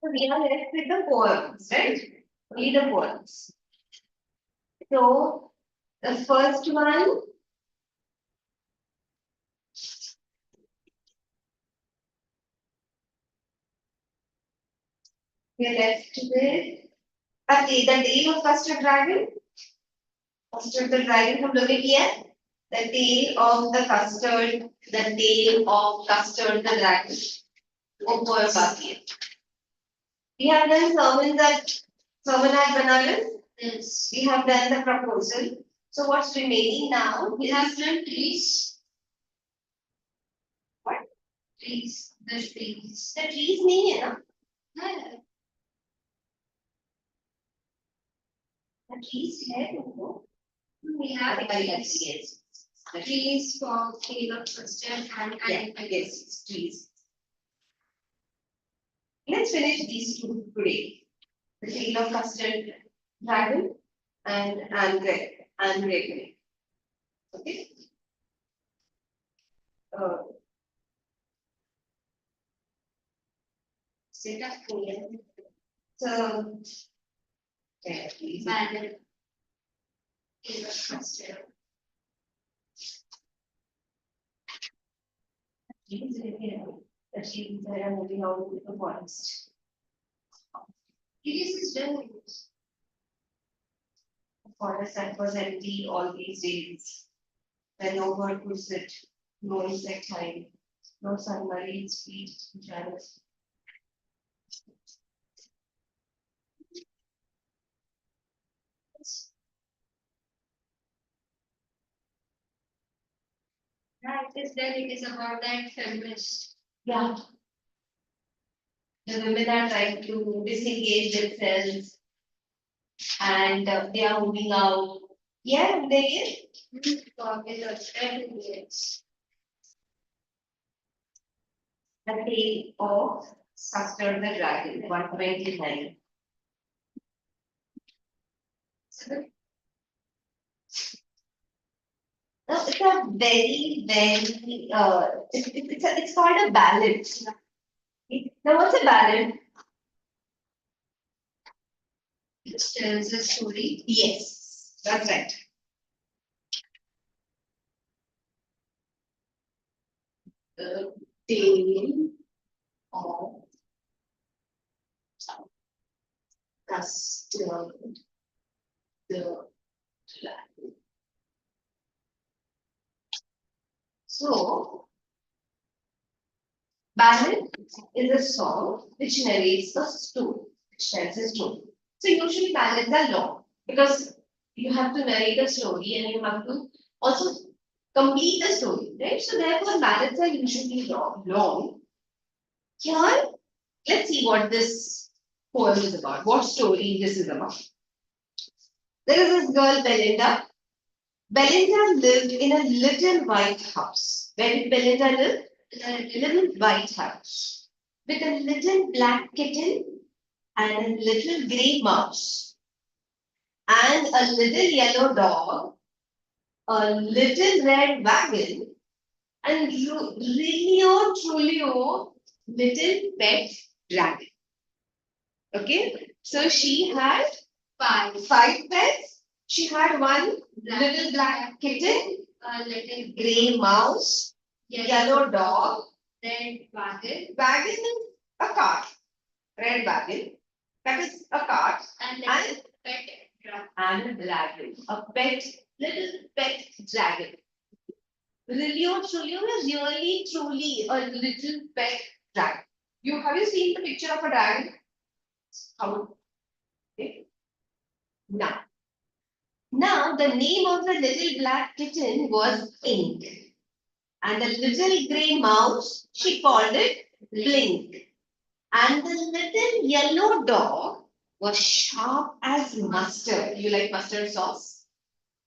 So we are left with the poems, right? Only the poems. So the first one, we are left with the tail of custard dragon. Custard the dragon हम लोग ने किया है. The tail of the custard, the tail of custard the dragon. वो poem बाकी है. We have done sermon at Banaras. Yes. We have done the proposal. So what's remaining now? We have done trees. What? Trees. The trees. The trees नहीं है ना? है. The trees है तुमको? We have trees. The trees for tail of custard and I guess it's trees. Let's finish these two today. The tail of custard dragon and red. Okay. Set up here. So, yeah, please. Tail of custard. The trees are moving out of the forest. It is done. The forest that was empty all these days. Where no bird could sit, no insect hide, no submarines feed jealous. Right, it is about that feminist. Yeah. The women are trying to disengage themselves and they are moving out. Yeah, they The tale of Custard the Dragon, 129. No, it's a very, it's called a ballad. Now, what's a ballad? It tells a story. Yes, that's right. The tale of Custard the Dragon. So, ballad is a song which narrates a story, which tells a story. So usually ballads are long because you have to narrate a story and you have to also complete the story, right? So therefore ballads are usually long. Here, let's see what this poem is about, what story this is about. There is this girl, Belinda. Belinda lived in a little white house. Where did Belinda live? A little white house with a little black kitten and a little grey mouse and a little yellow dog, a little red wagon, and really truly little pet dragon. Okay, so she had five pets. She had one little black kitten, a little grey mouse, yellow dog, red wagon. Wagon is a cart. Red wagon. That is a cart. And pet dragon. And a dragon. A little pet dragon. Really truly a little pet dragon. Have you seen the picture of a dragon? How? Okay. Now the name of the little black kitten was Ink. And the little grey mouse, she called it Blink. And the little yellow dog was sharp as mustard. You like mustard sauce?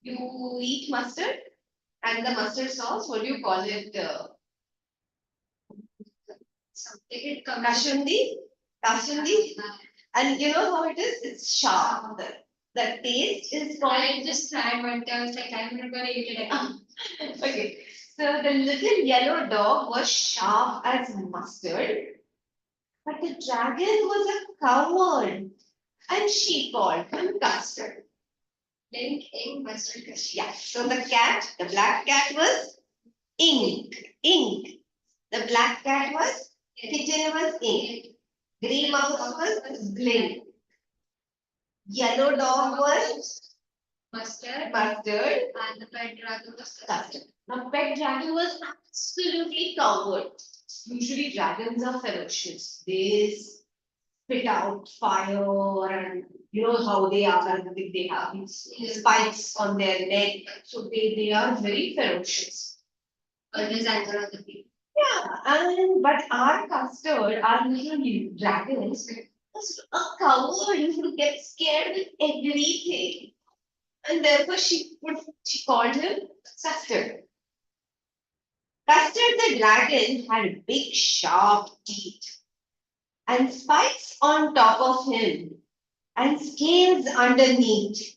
You eat mustard? And the mustard sauce, what do you call it? Kashundi? Kashundi? And you know how it is? It's sharp. The taste is called. I just tried one time. I was like, I'm not going to eat it again. Okay. So the little yellow dog was sharp as mustard. But the dragon was a coward and she called him Custard. Ink, ink, mustard, custard. Yeah. So the cat, the black cat was ink, ink. The black cat was, pigeon was ink. Grey mouse was blink. Yellow dog was mustard. Mustard. And the pet dragon was custard. Now, pet dragon was absolutely coward. Usually, dragons are ferocious. They spit out fire, and you know how they are. They have these spikes on their neck, so they are very ferocious. Always anger on the people. Yeah, and but our custard, our little dragons, was a coward who gets scared with everything. And therefore she called him Custard. Custard the dragon had big sharp teeth and spikes on top of him and scales underneath.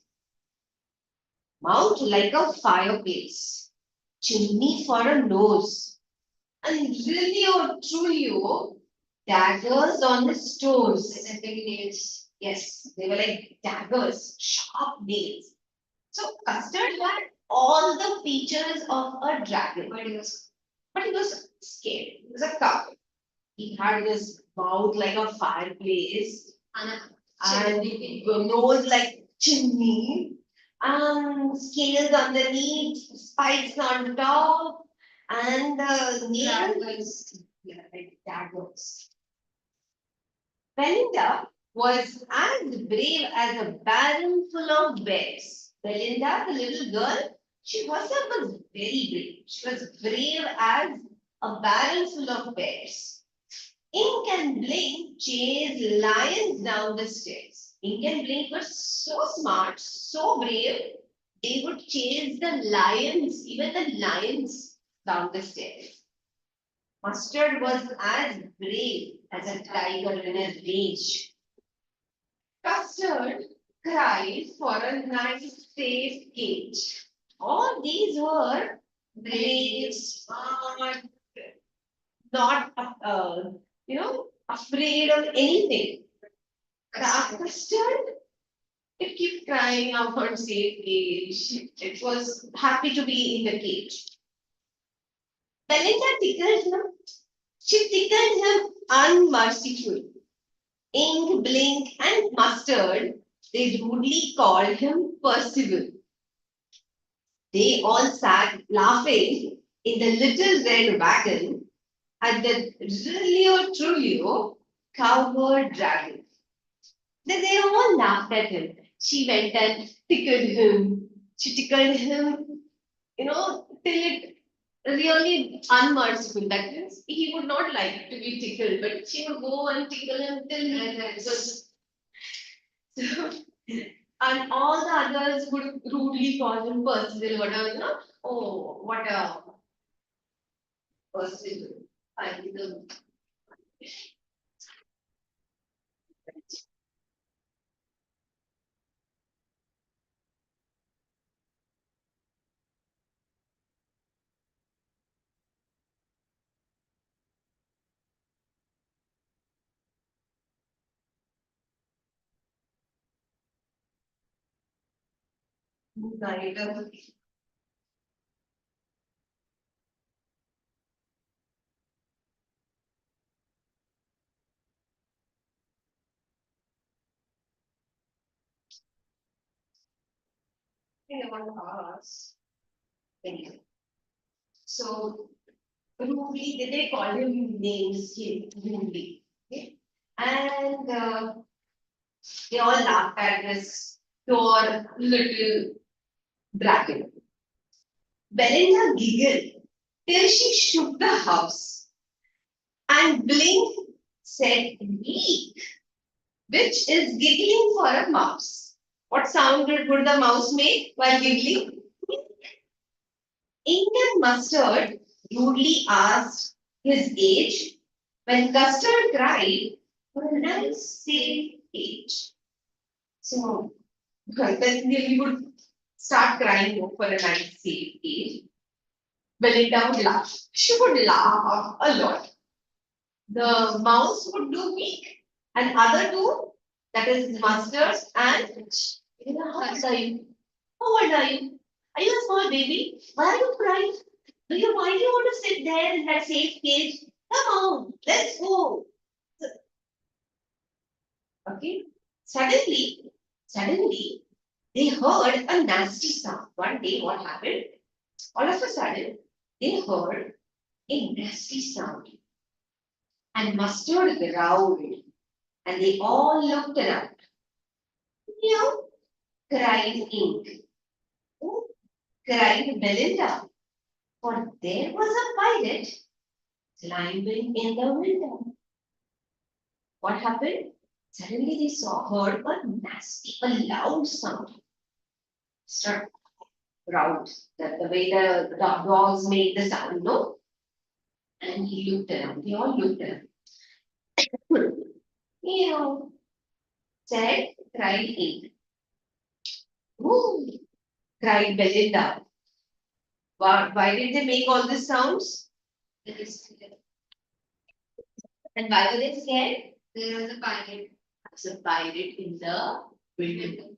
Mouth like a fireplace, chimney for a nose, and really or truly daggers on his toes. And big nails. Yes, they were like daggers, sharp nails. So Custard had all the features of a dragon, but he was scared. He was a coward. He had his mouth like a fireplace and nose like chimney and scales underneath, spikes on top, and the nails like daggers. Belinda was as brave as a barrel full of bears. Belinda, the little girl, she herself was very brave. She was brave as a barrel full of bears. Ink and Blink chased lions down the stairs. Ink and Blink were so smart, so brave, they would chase the lions, even the lions, down the stairs. Mustard was as brave as a tiger in a rage. Custard cried for a nice, safe cage. All these were brave, smart, not afraid of anything. The custard, it kept crying out for safe cage. It was happy to be in the cage. Belinda tickled him. She tickled him unmercifully. Ink, Blink, and Mustard, they rudely called him Percival. They all sat laughing in the little red wagon at the Rilio Trulio cowboy dragon. Then they all laughed at him. She went and tickled him. She tickled him, till it really unmerciful. That means he would not like to be tickled, but she would go and tickle him till he was. And all the others would rudely call him Percival, whatever, oh, what a Percival. I the neither. I want to ask. Anyway. So, rudely, they call him names here, rudely. Okay? And they all laughed at this poor little dragon. Belinda giggled till she shook the house. And Blink said, "Bleak," which is giggling for a mouse. What sound would the mouse make while giggling? Ink and Mustard rudely asked his age when Custard cried for a nice safe age. So then he would start crying for a nice safe age. Belinda would laugh. She would laugh a lot. the mouse would do weak, and other two, that is mustard and how old are you? How old are you? Are you a small baby? Why are you crying? Why do you want to sit there in that safe cage? Come on, let's go. Okay. Suddenly, they heard a nasty sound. One day, what happened? All of a sudden, they heard a nasty sound, and Mustard growled, and they all looked around. Meow, cried Ink. Oh, cried Belinda, for there was a pirate climbing in the window. What happened? Suddenly they heard a nasty, a loud sound. Start growled. The way the dogs made the sound, no? And he looked around. They all looked around. Meow, said, cried Ink. Ooh, cried Belinda. Why did they make all these sounds? And why were they scared? There was a pirate. There's a pirate in the window.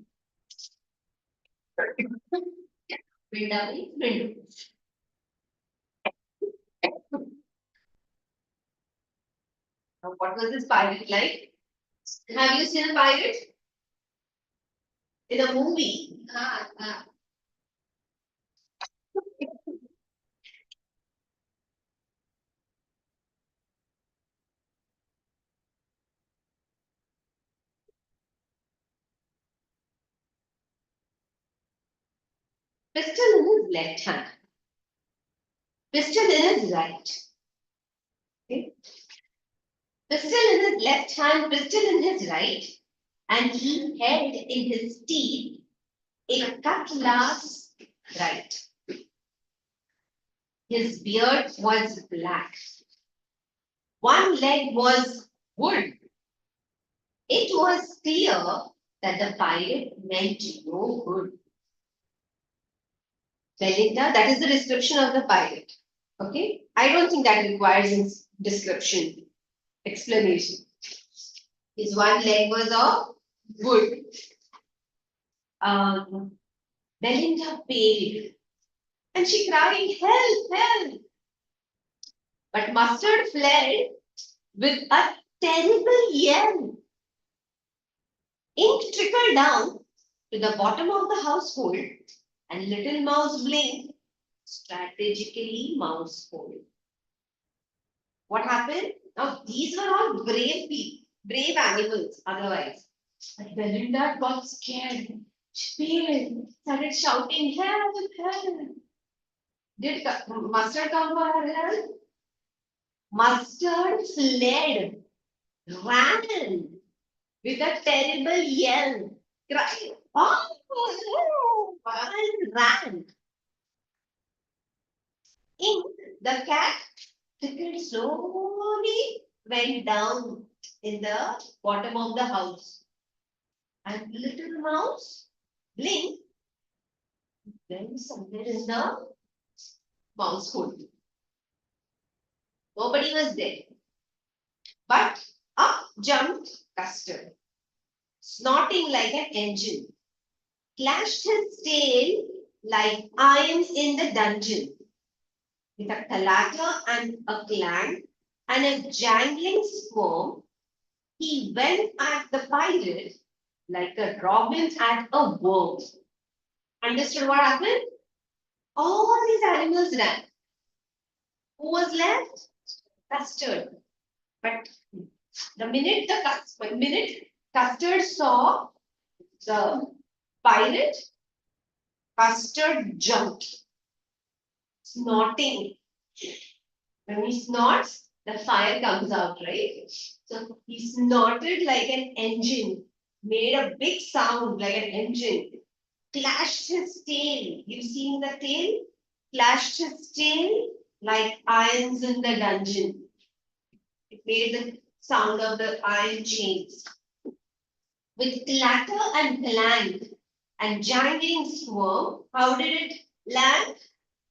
Window means window. Now, what was this pirate like? Have you seen a pirate? In a movie. Pistol in his left hand. Pistol in his right. Okay. Pistol in his left hand, pistol in his right. And he held in his teeth a cutlass right. His beard was black. One leg was wood. It was clear that the pirate meant no good. Belinda, that is the description of the pirate. Okay? I don't think that requires description, explanation. His one leg was of wood. Belinda paled and she cried, "Help, help!" But Mustard fled with a terrible yell. Ink trickled down to the bottom of the household, and little Mouse blinked, strategically mousehole. What happened? Now, these were all brave people, brave animals otherwise. But Belinda got scared. She paled, started shouting, "Help, help!" Did Mustard come for her help? Mustard fled, ran with a terrible yell, cried, "Oh!" and ran. Ink, the cat, trickled slowly, went down in the bottom of the house. And little mouse blinked, went somewhere in the mouse hole. Nobody was there. But up jumped Custard, snorting like an engine, clashed his tail like iron in the dungeon. With a clatter and a clang and a jangling squirm, he went at the pirate like a robin at a worm. Understood what happened? All these animals ran. Who was left? Custard. But the minute Custard saw the pirate, Custard jumped, snorting. When he snorts, the fire comes out, right? So he snorted like an engine, made a big sound like an engine, clashed his tail. You've seen the tail? Clashed his tail like irons in the dungeon. It made the sound of the iron chains. With clatter and clang and jangling squirm, how did it land?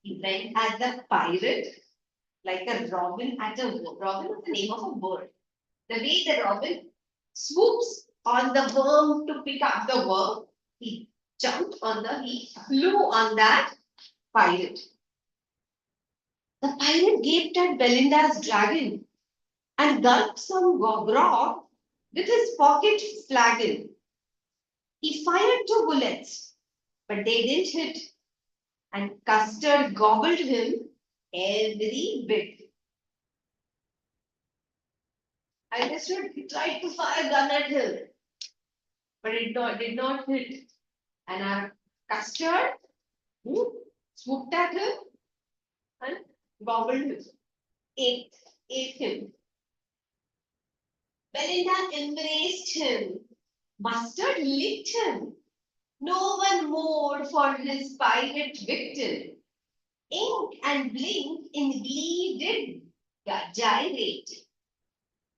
He went at the pirate like a robin at a robin is the name of a bird. The way the robin swoops on the worm to pick up the worm, he he flew on that pirate. The pirate gaped at Belinda's dragon and gulped some grog with his pocket flagon. He fired 2 bullets, but they didn't hit, and Custard gobbled him every bit. I understood he tried to fire a gun at him, but it did not hit. And our Custard swooped at him and gobbled him, ate, ate him. Belinda embraced him. Mustard licked him. No one mourned for his pirate victim. Ink and Blink in glee did gyrate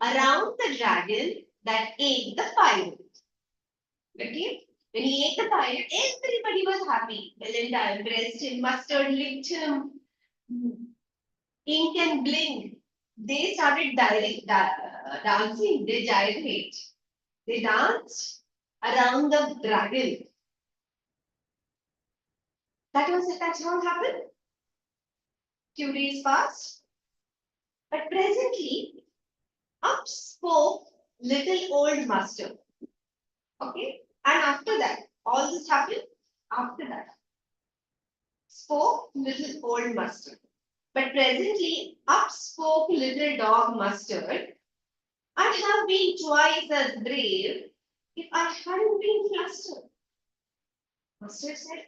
around the dragon that ate the pirate. Okay? When he ate the pirate, everybody was happy. Belinda embraced him, Mustard licked him. Ink and Blink, they started dancing, they gyrate. They danced around the dragon. That's how it happened. Few days passed. But presently, up spoke little old Mustard. Okay? And after that, all this happened after that. Spoke little old Mustard. But presently, up spoke little dog Mustard. I'd have been twice as brave if I hadn't been flustered. Mustard said,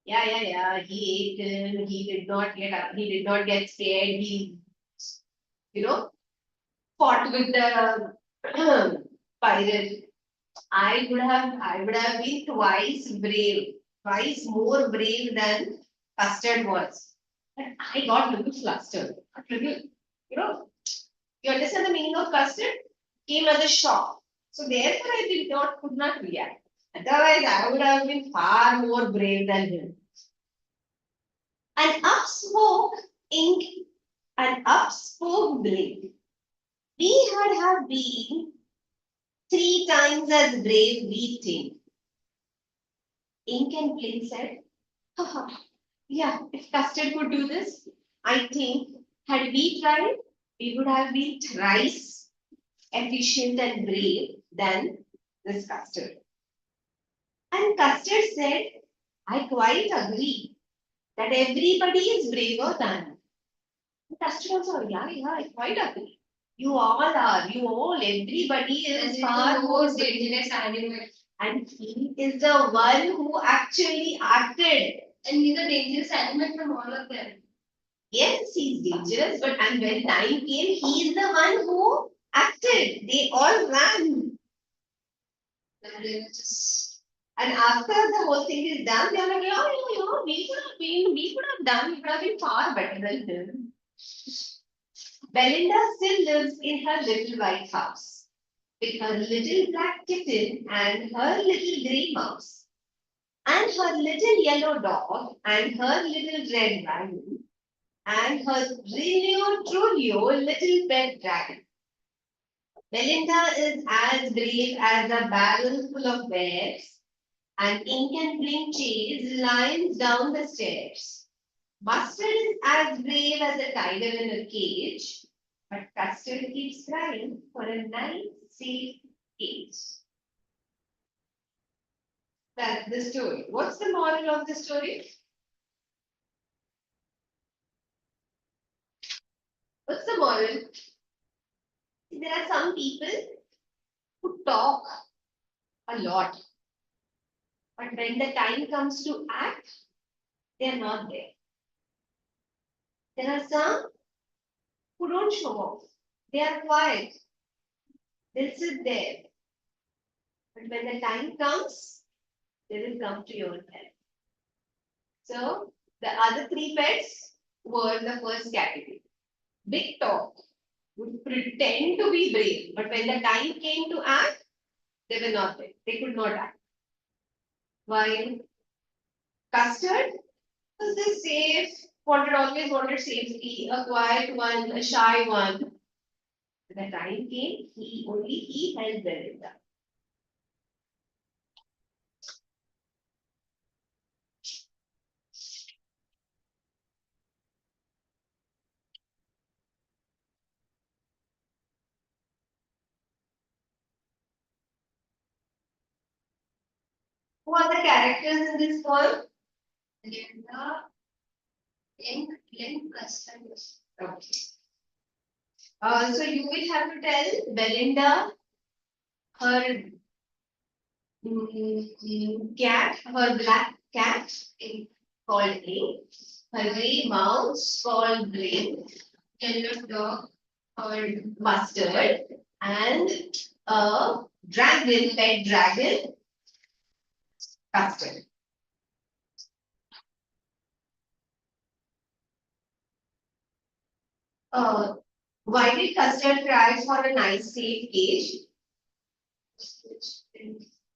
yeah. He ate him. He did not get up. He did not get scared. He, fought with the pirate. I would have been twice more brave than Custard was. But I got a little flustered. You know, you understand the meaning of custard? Came as a shock. So therefore I could not react. Otherwise, I would have been far more brave than him. And up spoke Ink and up spoke Blink. We had have been 3 times as brave we think. Ink and Blink said, yeah, if Custard could do this, I think had we tried, we would have been thrice efficient and brave than this Custard. And Custard said, I quite agree that everybody is braver than. Custard also, yeah, I quite agree. You all are, everybody is far more dangerous animal. And he is the one who actually acted. And he's a dangerous animal from all of them. Yes, he's dangerous, but and when time came, he is the one who acted. They all ran. And after the whole thing is done, they are like, we could have been far better than him. Belinda still lives in her little white house with her little black kitten and her little grey mouse, and her little yellow dog and her little red wagon, and her Trulio little pet dragon. Belinda is as brave as a barrel full of bears, and Ink and Blink chase lions down the stairs. Mustard is as brave as a tiger in a cage, but Custard keeps crying for a nice, safe cage. That's the story. What's the moral of the story? What's the moral? There are some people who talk a lot, but when the time comes to act, they are not there. There are some who don't show off. They are quiet. They'll sit there. But when the time comes, they will come to your help. So the other 3 pets were in the first category. Big talk would pretend to be brave, but when the time came to act, they were not there. They could not act. While Custard was the safe, always wanted safety, a quiet one, a shy one. The time came, he held Belinda. Who are the characters in this poem? Belinda, Lynn, customers. Okay. So you will have to tell Belinda, her cat, her black cat called A, her grey mouse called Brain, yellow dog called Mustard, and a dragon, pet dragon, Custard. Uh, why did Custard cry for a nice safe cage?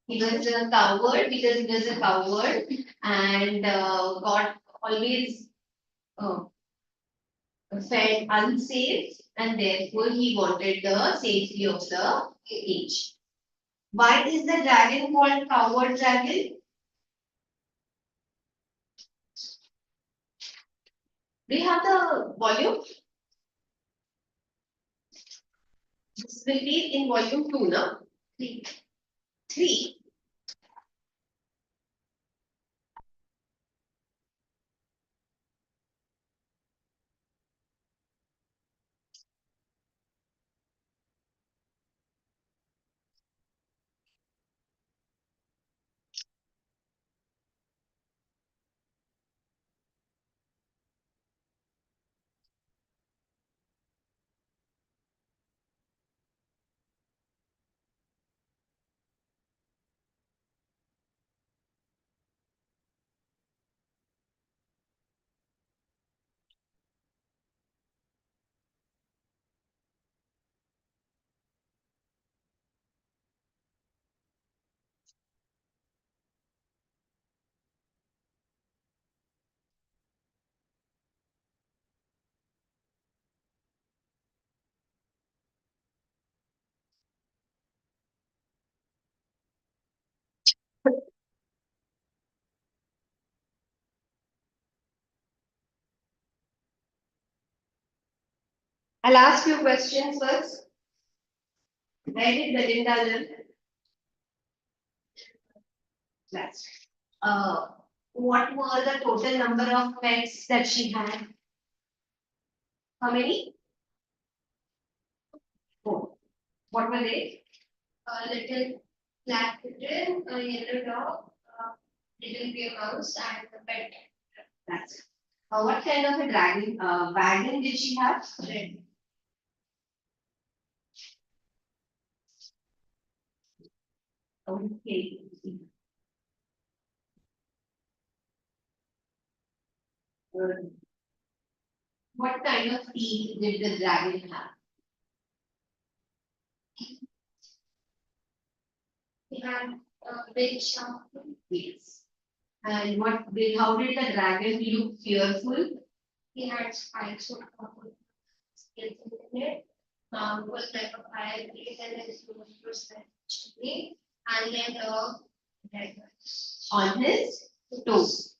He was a coward because he was a coward and got always uh, felt unsafe and therefore he wanted the safety of the cage. Why is the dragon called coward dragon? Do you have the volume? This will be in volume 2, no? 3. 3. I'll ask you questions first. Where did Belinda live? That's what were the total number of pets that she had? How many? 4. What were they? A little black kitten, a yellow dog, a little gray mouse, and a pet. That's it. What kind of a dragon wagon did she have? Red. Okay. What kind of teeth did the dragon have? He had a big sharp teeth. Yes. And how did the dragon look fearful? He had spikes of purple scales in it. Was like a fireplace and his nose was like chimney. And then like on his toes.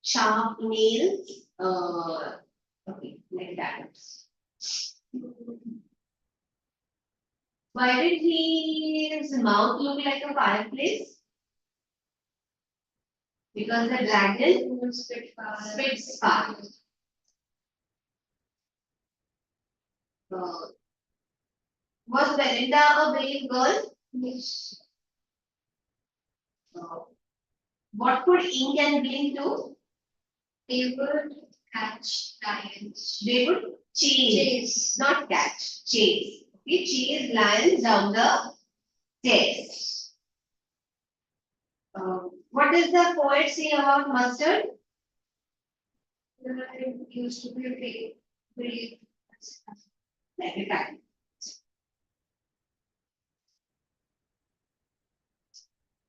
Sharp nails. Okay, like that. Why did his mouth look like a fireplace? Because the dragon spits fire. Uh, was Belinda a brave girl? Yes. What could ink and blink do? They would catch lions. They would chase. Not catch, chase. Okay, chase lions down the stairs. What does the poet say about mustard? It used to be brave. Like a cat.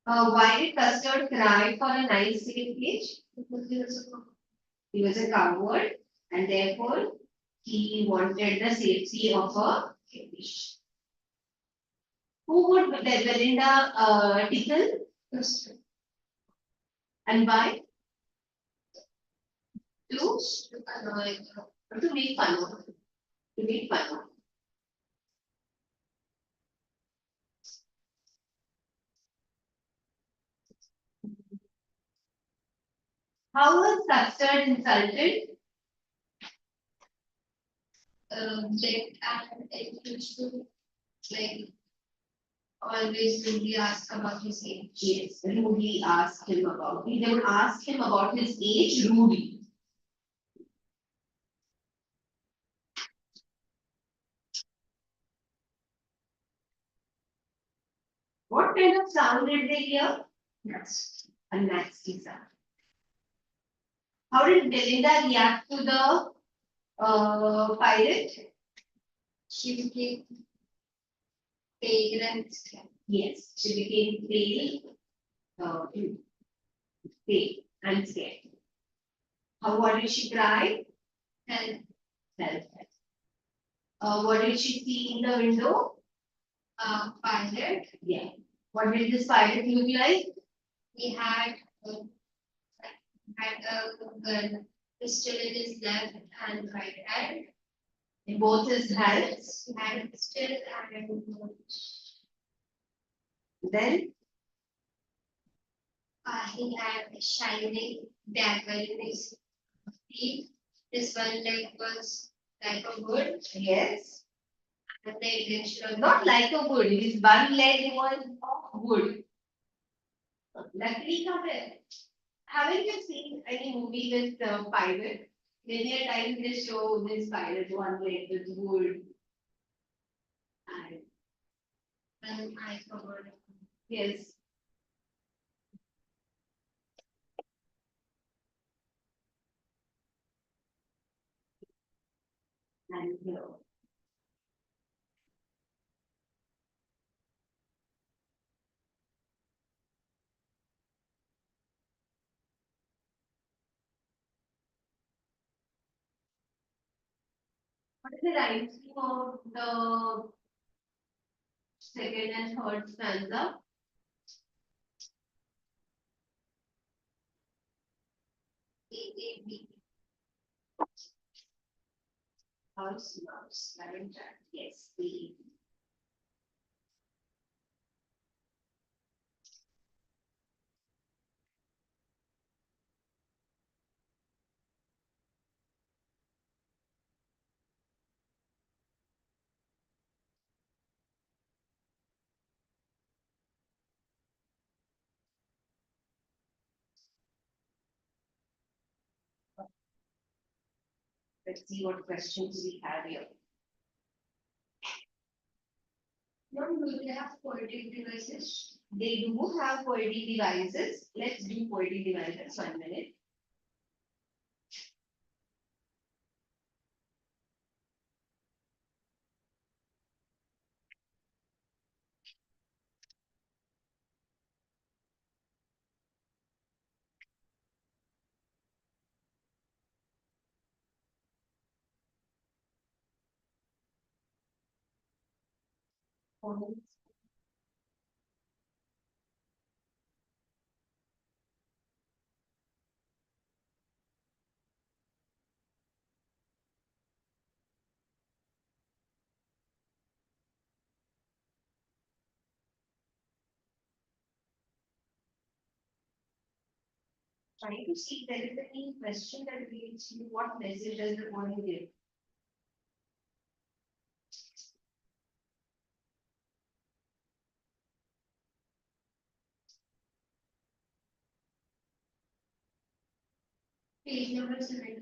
Why did Custard cry for a nice safe cage? Because he was a He was a coward, and therefore he wanted the safety of a village. Who would Belinda tickle? And why? To make fun of. To make fun of. How was Custard insulted? Like, and it used to like always Ruby ask about his age. Yes, Ruby asked him about. They would ask him about his age, Ruby. What kind of sound did they hear? Yes, a nasty sound. How did Belinda react to the pirate? She became pale and scared. Yes, she became pale and scared. What did she cry? Help. Help. What did she see in the window? Pilot. Yeah. What did this pilot look like? He had a gun pistol in his left and right hand. In both his hands. He had a pistol and then he had a shining dagger in his teeth. This one leg was like a wood. Yes. And the intention was not like a wood. His one leg was of wood. Luckily, haven't you seen any movie with pirate? Many a times they show this pirate one leg with wood. And I forgot. Yes. And what is the rhyme scheme of the second and third stanza? A. House, mouse, current chart. Yes, A. Let's see what questions we have here. No, do they have poetic devices? They do have poetic devices. Let's do poetic devices. 1 minute. Trying to see if there is any question that relates to what message does the poem give. Page number 7.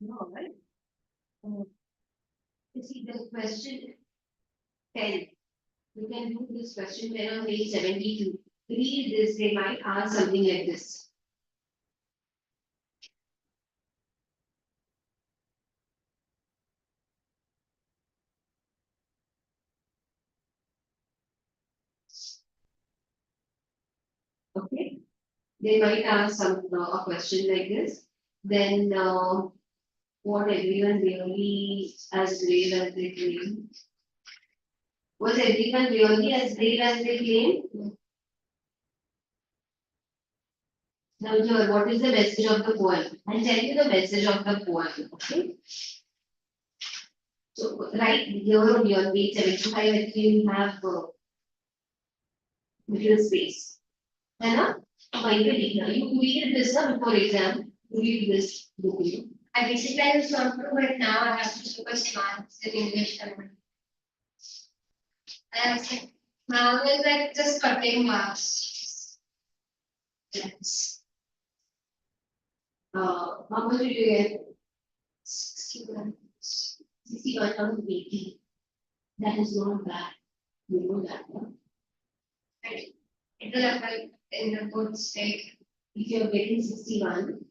No, right? You see the question 10. You can do this question 10 on page 72. Read this, they might ask something like this. Okay? They might ask a question like this. Then what everyone really as brave as they claim? Was everyone really as brave as they claim? Now here, what is the message of the poem? I'll tell you the message of the poem. Okay? So right here on your page 75, actually you have little space. है ना? वहीं पे लिखना. You read this before exam. You read this book. I basically I was not to, but now I have to focus maths and English and I was like, now is like just cutting marks. Yes. How much did you get? 61. 61 out of 80. That is not bad. You know that, no? Right. It will affect in a good state. If you are getting 61,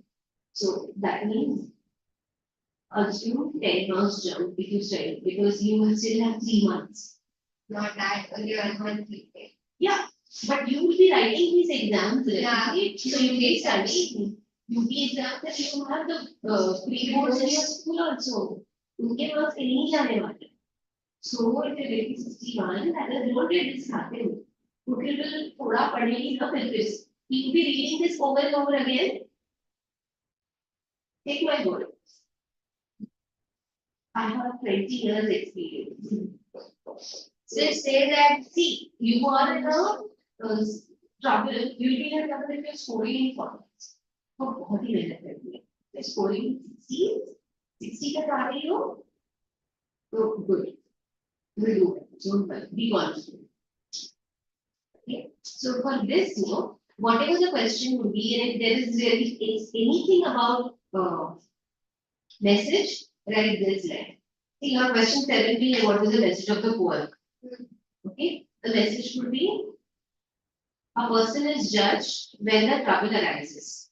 so that means assume 10 marks jump if you study because you will still have 3 months. Not that only 1 month. Yeah, but you will be writing these exams. Yeah. Right? So you will study. UP exams that you have the pre-boards in your school also. उनके पास कहीं नहीं जाने वाले. So if you're getting 61, that is not get disheartened. क्योंकि will थोड़ा पढ़ेगी ना फिर this. You will be reading this over and over again. Take my word. I have 20 years experience. So say that, see, you are in a trouble, you will be in a trouble if you're scoring in formats. तो बहुत ही मेहनत करती है. If scoring 60 तक आ रही हो, तो good. Will do it. Don't worry. Be confident. Okay. So for this, whatever the question would be, and if there is really anything about message, write this line. See, your question 17, what is the message of the poem? Okay, the message would be a person is judged when the trouble arises.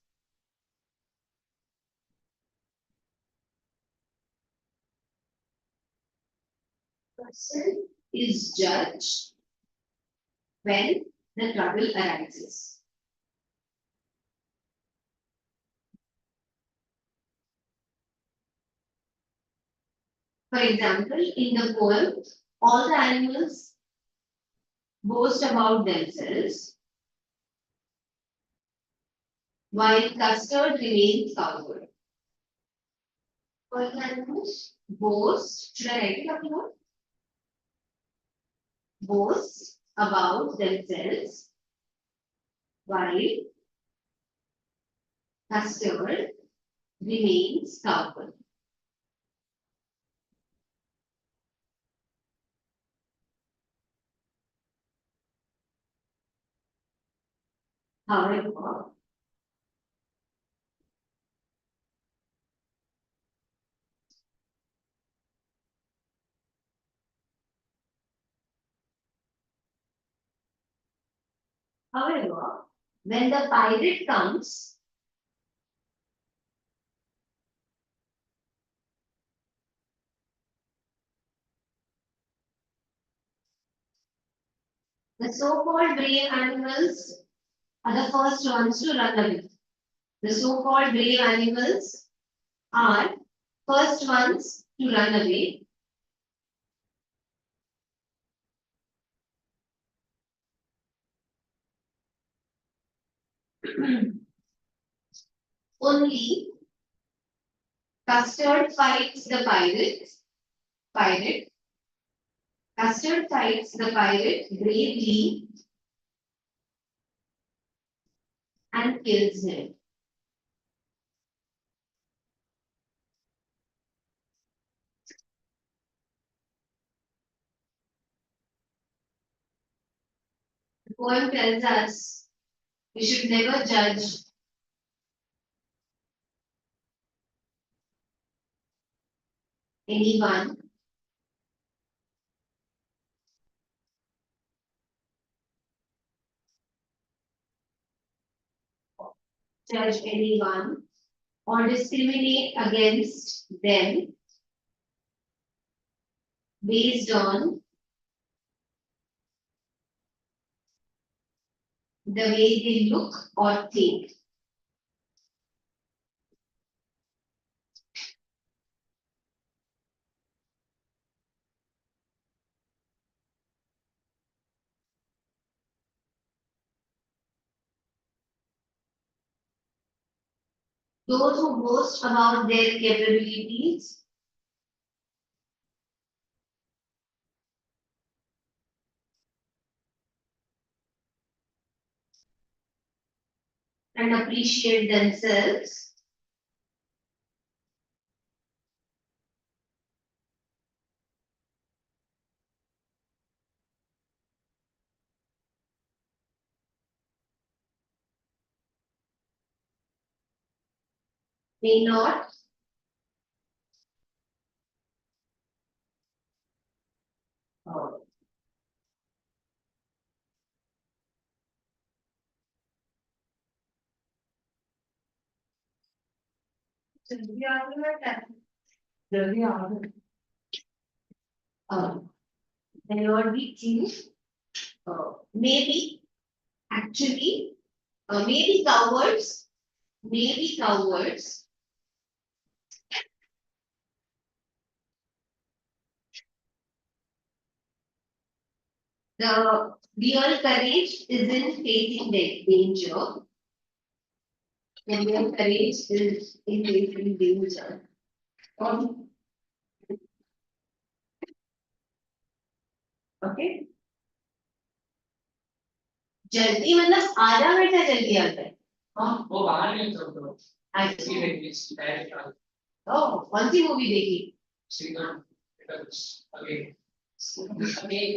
Person is judged when the trouble arises. For example, in the poem, all the animals boast about themselves, while custard remains coward. All the animals boast, should I write it up here? Boast about themselves, while custard remains coward. However, when the pirate comes, the so-called brave animals are the first ones to run away. The so-called brave animals are first ones to run away. Only Custard fights the pirate. Custard fights the pirate bravely and kills him. poem tells us we should never judge anyone or discriminate against them based on the way they look or think. Those who boast about their capabilities and appreciate themselves may not uh, may not be true, maybe actually, maybe cowards. The real courage isn't facing danger. The real courage is in facing danger. Okay? जल्दी मतलब आधा घंटा जल्दी आता है हाँ वो बाहर नहीं तो अच्छा ओह कौन सी मूवी देखी श्रीमान अगे अगे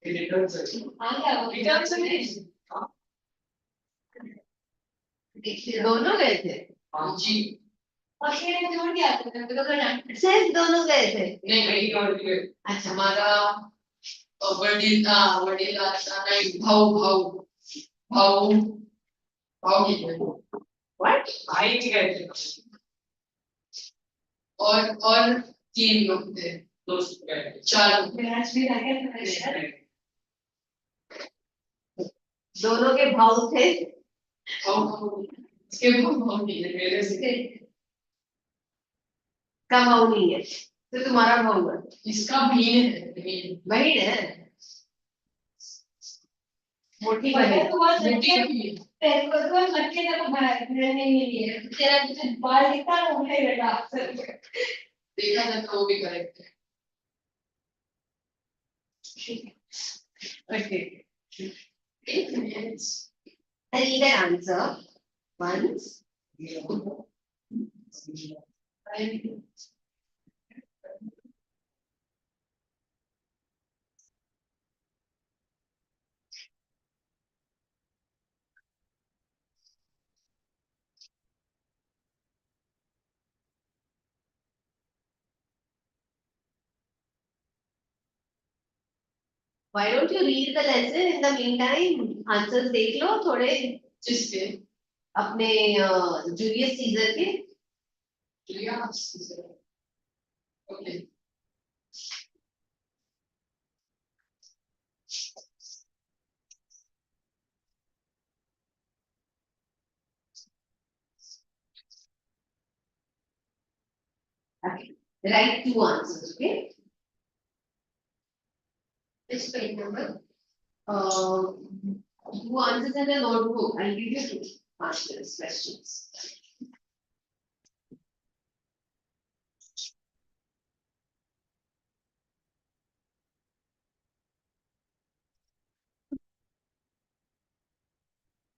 रिटर्न्स दोनों गए थे हाँ जी और फिर जोड़ दिया था तो सिर्फ दोनों गए थे नहीं वही जोड़ दिए अच्छा हमारा वडील आता नहीं भाऊ भाऊ भाऊ भाऊ की व्हाट भाई की गए थे और तीन लोग थे दोस्त गए थे चार दोनों के भाव थे भाव इसके भाव नहीं है मेरे से का भाव नहीं है तो तुम्हारा भाव है इसका बहन है बहन है मोटी बहन तेरे को तो लड़के तक भरने नहीं लिए तेरा जो बाल दिखता है वो है बेटा देखा ना तो वो भी करेक्ट है okay I need an answer once. Why don't you read the lesson in the meantime? Answers देख लो थोड़े जिसके अपने जूलियस सीजर के Julius Caesar okay okay write two answers okay which page number two answers in the notebook I'll give you two answers questions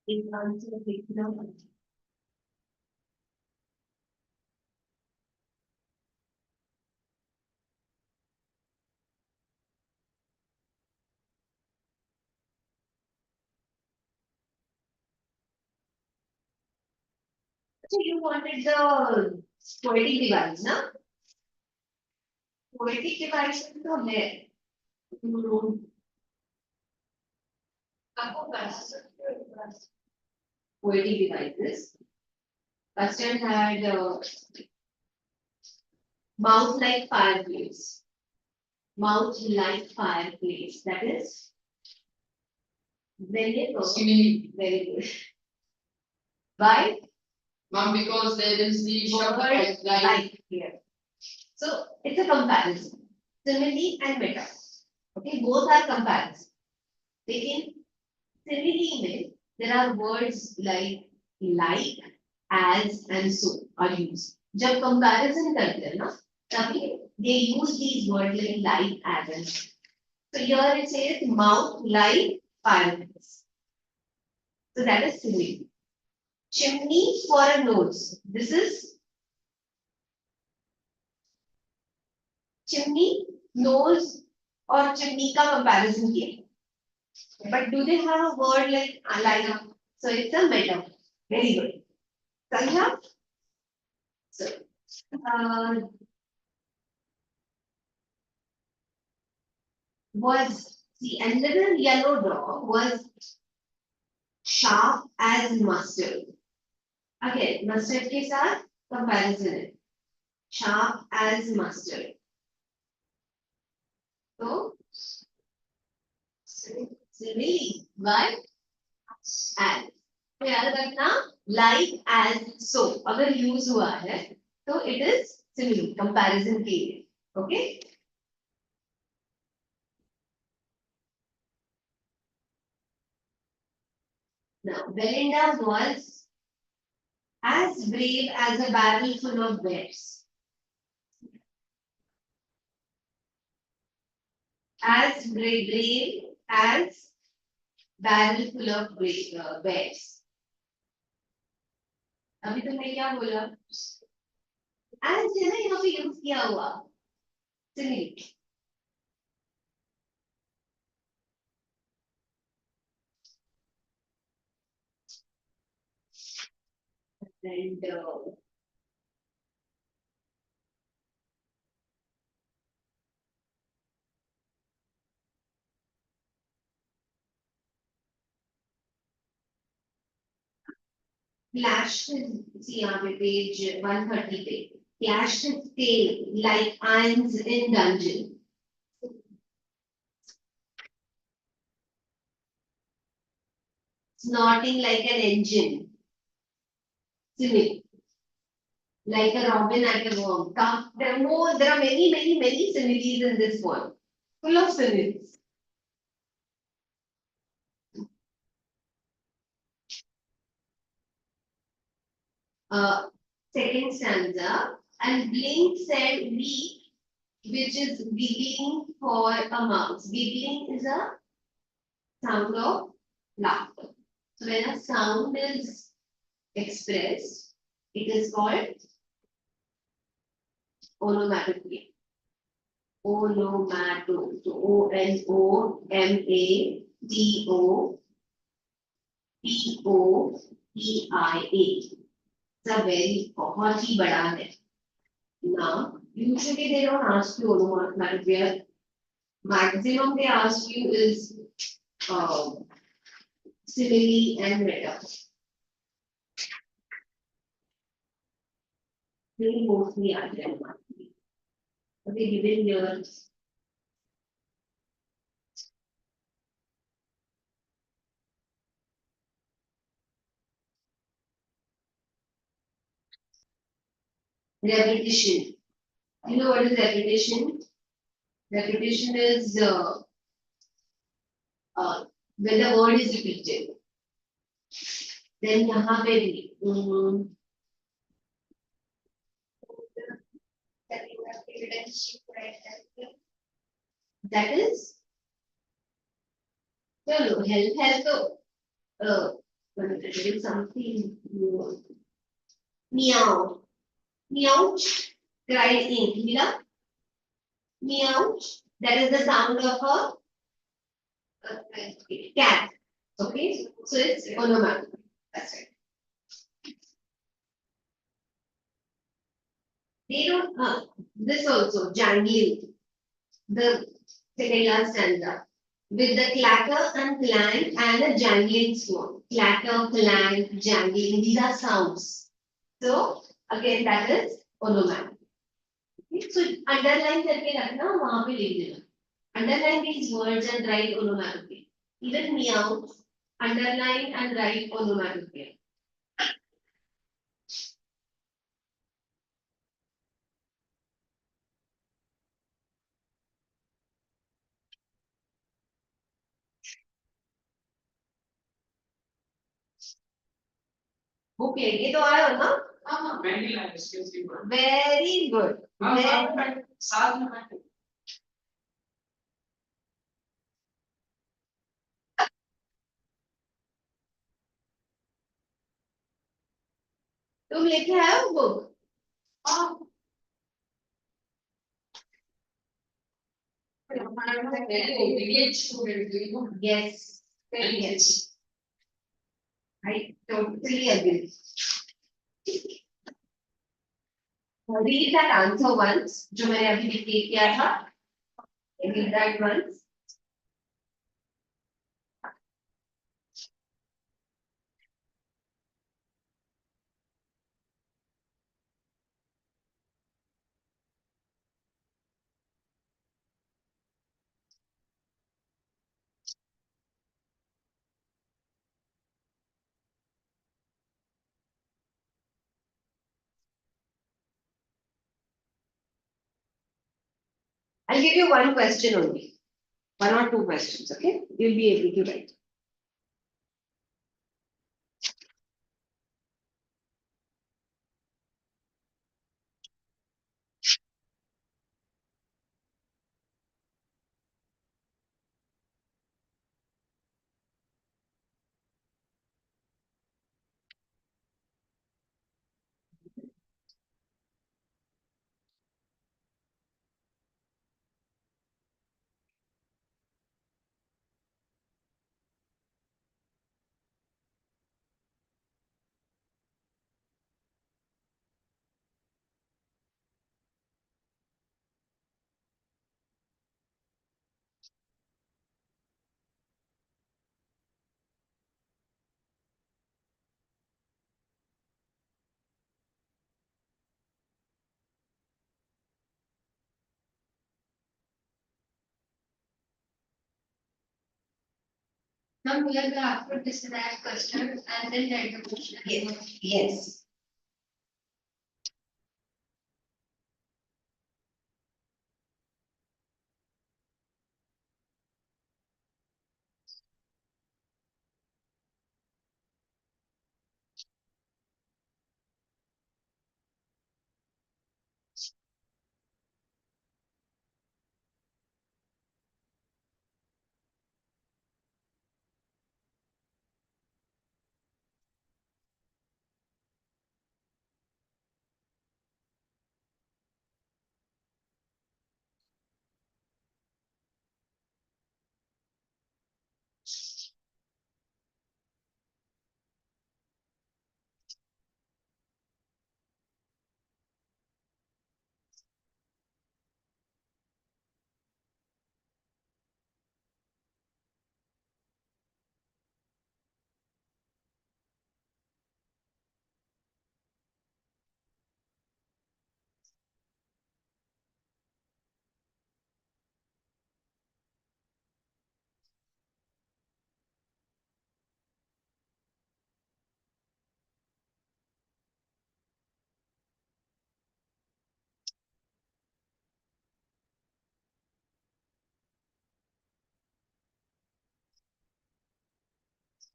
एक answer देखना So you wanted the poetic device, na? Poetic device तो है. आपको poetic devices. First one had mouth like fireplace. Mouth like fireplace. That is very good. Very good. Why? Mom, because there is the short Word like here. So it's a comparison. Simile and meta. Okay, both are comparison. Lekin simile में there are words like, as and so are used. जब comparison करते हैं ना, तभी they use these words like, as and so. So here it says mouth like fireplace. So that is simile. Chimney for a nose. This is chimney, nose और chimney का comparison किया. But do they have a word like alina? So it's a metaphor. Very good. Sanja? So, the another yellow dog was sharp as mustard. Okay, mustard के साथ comparison है. Sharp as mustard. So, simile. Why? As. तो याद रखना like as so अगर use हुआ है तो it is simile comparison के लिए. Okay. Now Belinda was as brave as a barrel full of bears. As brave as barrel full of bears. अभी तुमने क्या बोला? As है ना यहाँ पे यूज किया हुआ. Simile. And clashed his, see यहाँ पे page 130 पे. Clashed his tail like irons in dungeon. Snorting like an engine. Simile. Like a robin at a worm. There are more, there are many similes in this one. Full of similes. Second stanza. And Blink said weak, which is giggling for a mouse. Giggling is a sound of laughter. So when a sound is expressed, it is called onomatopoeia. Onomato. So Onomatopea. It's a very बहुत ही बड़ा है. Now, usually they don't ask you onomatopoeia. Maximum they ask you is simile and metaphor. They mostly are there. Okay, given here. Repetition. You know what is repetition? Repetition is when the word is repeated. Then यहाँ पे भी that is चलो help है तो something meow meow cried in मिला meow that is the sound of a cat. Okay, so it's onomatopoeia. That's right. They don't, this also, jangling, the second last stanza. With the clatter and clang and the jangling song. Clatter, clang, jangling, these are sounds. So, again, that is onomatopoeia. Okay, so, underline करके रखना वहाँ पे लिख देना. Underline these words and write onomatopoeia. Even meow, underline and write onomatopoeia. Book लेके तो आए हो ना? हाँ very nice good Very good. साथ में बैठे तुम लेके आए हो बुक? हाँ Yes. Yes. I totally agree. Read that answer once, जो मैंने अभी dictate किया था. Read that once. I'll give you one question only. One or two questions, okay? You'll be able to write. Now we are going to describe questions and then write the question. Yes. Yes.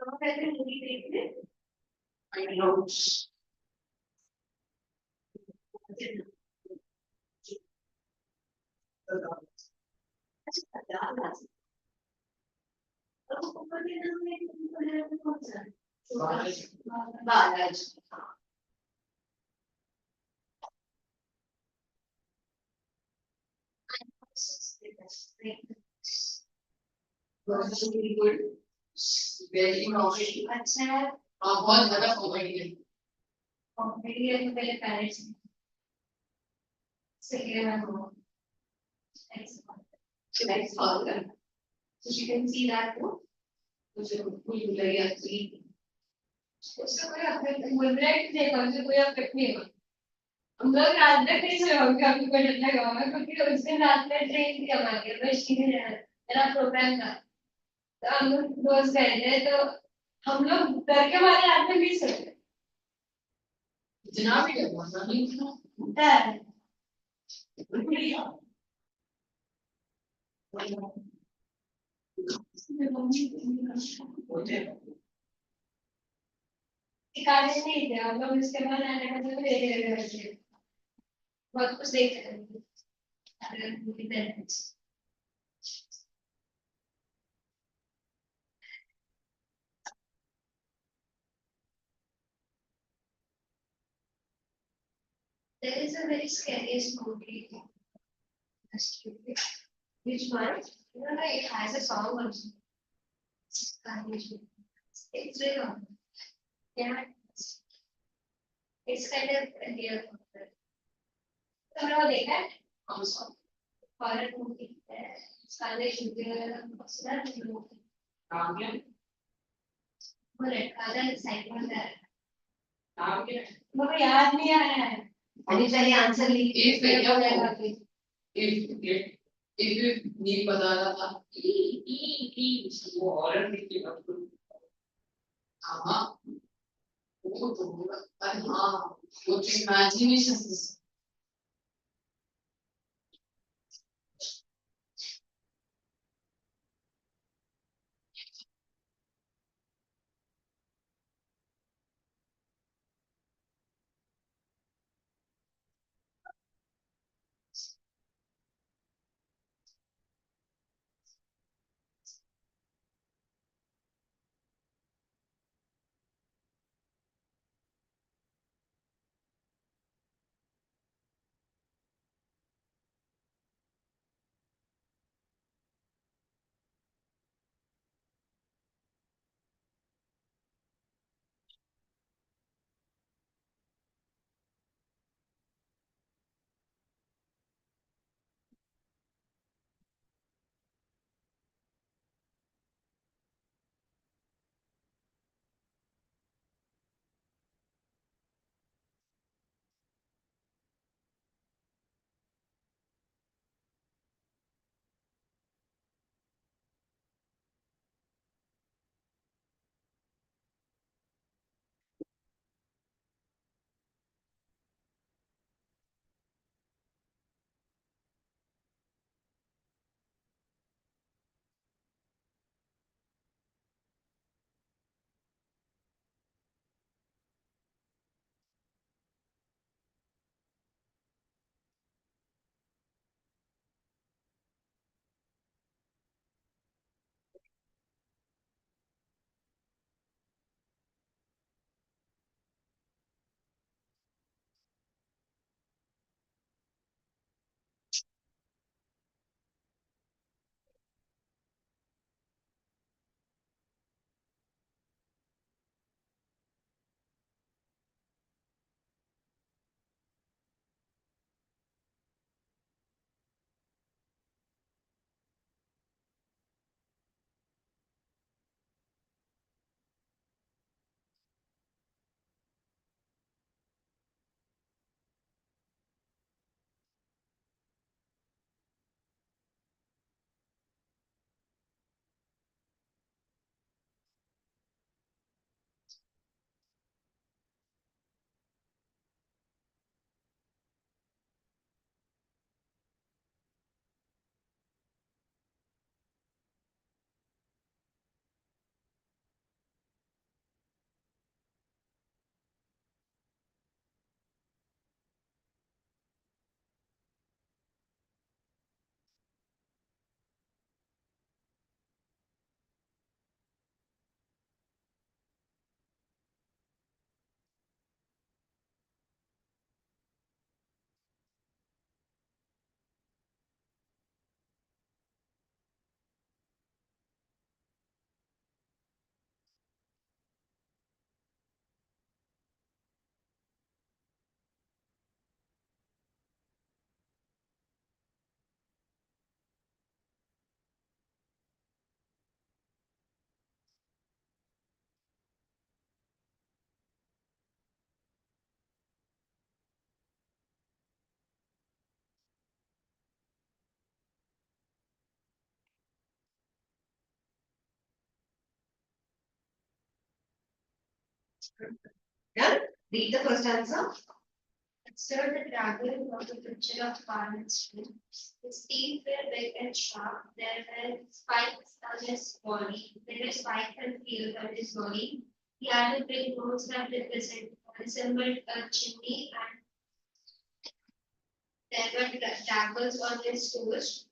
So पहले movie देखने. I know. अच्छा यार. तो ऊपर के नाम में कौन सा है? Balaji. Very good. Very knowledgeable. अच्छा है. हाँ, बहुत ज्यादा कॉमेडी है. कॉमेडी है तो पहले parents Second one. She likes her. So she can see that too. Which will very actually. उससे कोई अपने मुद्रेट नहीं करते कोई अफेक्ट नहीं होगा हम लोग रात में नहीं सोए होंगे अभी को डर लगा होगा क्योंकि उस दिन रात में ट्रेन थी हमारे वैष्णो में मेरा प्रोग्राम था तो हम लोग रोज गए थे तो हम लोग डर के मारे रात में नहीं सोए इतना भी डरना नहीं था। है बढ़िया। सिखाने नहीं थे हम लोग इसके बाद आने का तो धीरे धीरे बहुत कुछ देखते हैं There is a very scariest movie. Which one? You know, like, it has a song also. It's very long. Yeah. It's kind of real. तुमने वो देखा है? कौन सा? हॉरर मूवी स्कारलेट शूटिंग सुना है तुमने? नाम क्या? वो लड़का था साइड में था नाम क्या? मुझे याद नहीं आ रहा है अरे पहले आंसर लिख इफ इफ नहीं बता रहा था ई वो हॉरर की बात करो। हाँ वो तो अरे हाँ वो तो imagination Yeah? Read the first answer. Sir, the dragon was a picture of Parnell's tree. His teeth were big and sharp. There were spikes on his body. There were spikes and scales on his body. He had a big nose that resembled a chimney, and there were daggers on his toes.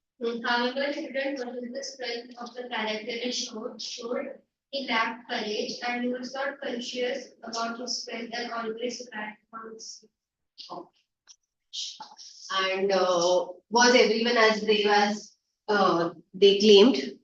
However, he didn't notice the strength of the character he showed. He lacked courage and he was not conscious about his strength and always cried on his And was everyone as brave as they claimed?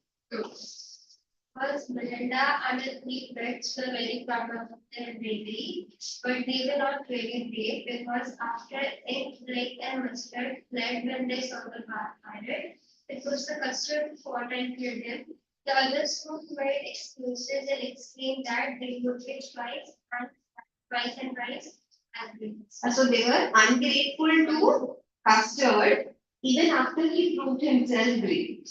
First, Melinda and the three pets were very proud of their bravery, but they were not really brave because after egg, Blake, and Mustard fled when they saw the pirate, it was the custard who fought and killed him. The others who made excuses and explained that they would be twice and twice as big. So they were ungrateful to Custard even after he proved himself brave.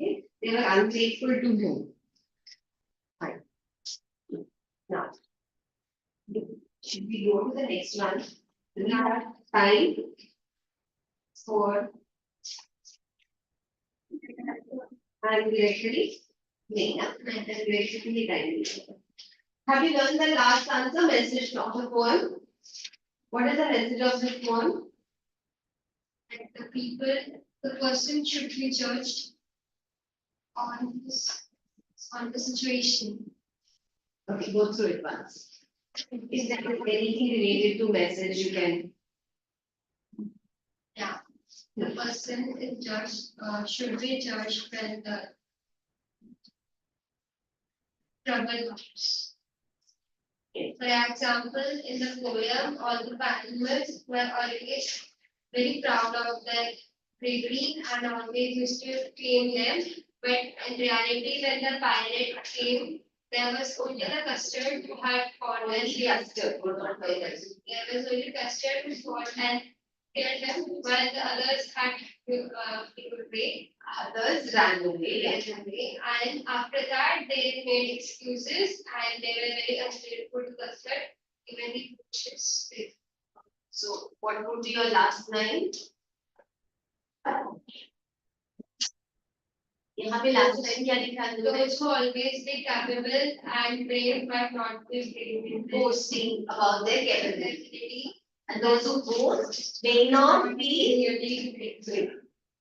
Okay? They were ungrateful to him. Fine. Now, should we go to the next one? We have time for ungratefully. Have you learned the last answer message of the poem? What is the message of this poem? And the person should be judged on the situation. Okay, go through it once. Is there anything related to message you can? Yeah, the person is judged, should be judged when the trouble comes. For example, in the poem, all the animals were always very proud of their bravery and always used to claim them. But in reality, when the pirate came, there was only the custard who had fought and Custard, not there was only custard who fought and killed them, while the others had people away. Others ran away. And after that, they made excuses and they were very ungrateful to custard, even the coaches. So, what would be your last line? यहाँ पे last line क्या लिखा है? Those who always be capable and brave but not be brave. Boasting about their capability. And those who boast may not be brave.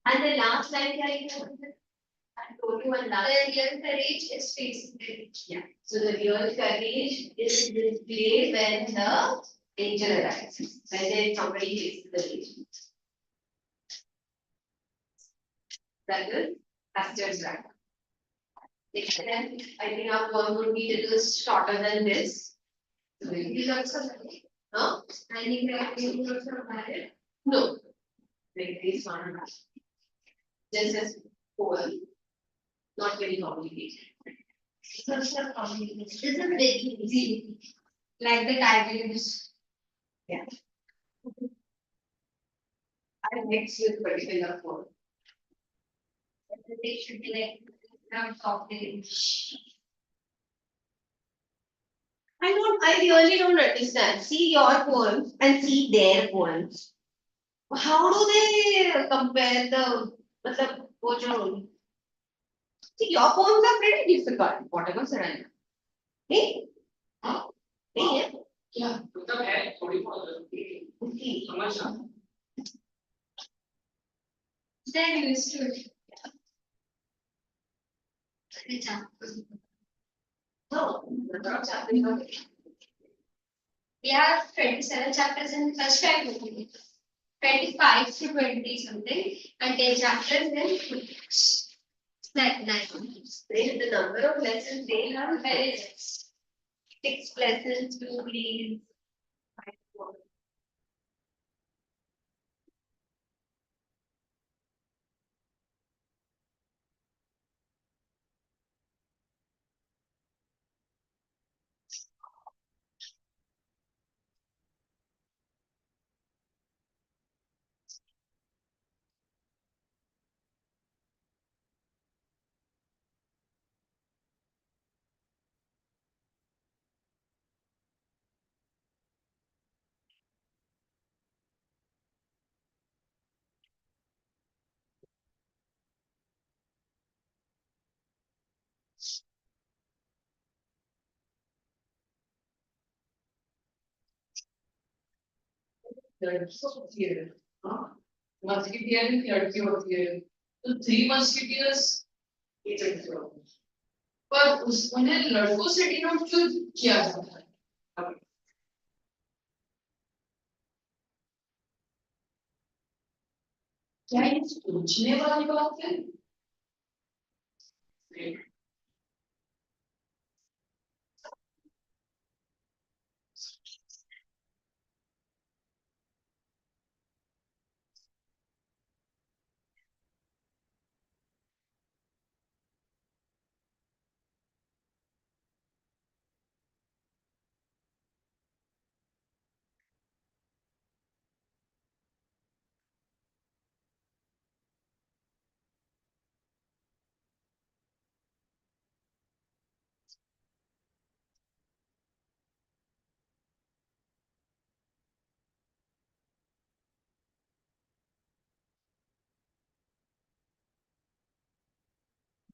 And the last line क्या लिखा है? I told you one last. The real courage is facing courage. Yeah. So the real courage is displayed when the danger arises. When there is somebody faces the danger. That is Custard's right. I think our poem would be a little shorter than this. So we'll He also married. huh? And he also married. No. Like this one. Just as poem. Not very complicated. It's also complicated. This is very easy. Like the tigers. Yeah. I mix with particular poem. They should be like not complicated. I really don't understand. See your poems and see their poems. How do they compare the वो जो see your poems are pretty difficult. Whatever Saranya. नहीं? हाँ? नहीं है? क्या मतलब है थोड़ी बहुत Okay. समझ रहा हूँ They're used to it. No. The We have 27 chapters in first time movie. 25 to 20 something, and 10 chapters in like 9. the number of lessons they have Very less. 6 lessons, 2 reads. लड़की होती है, हाँ, मस्किटियन लड़की होती है, तो 3 मस्किटियर्स ये लड़की होती है, पर उन्हें लड़कों से डिनोट क्यों किया जाता है? क्या ये सोचने वाली बात है?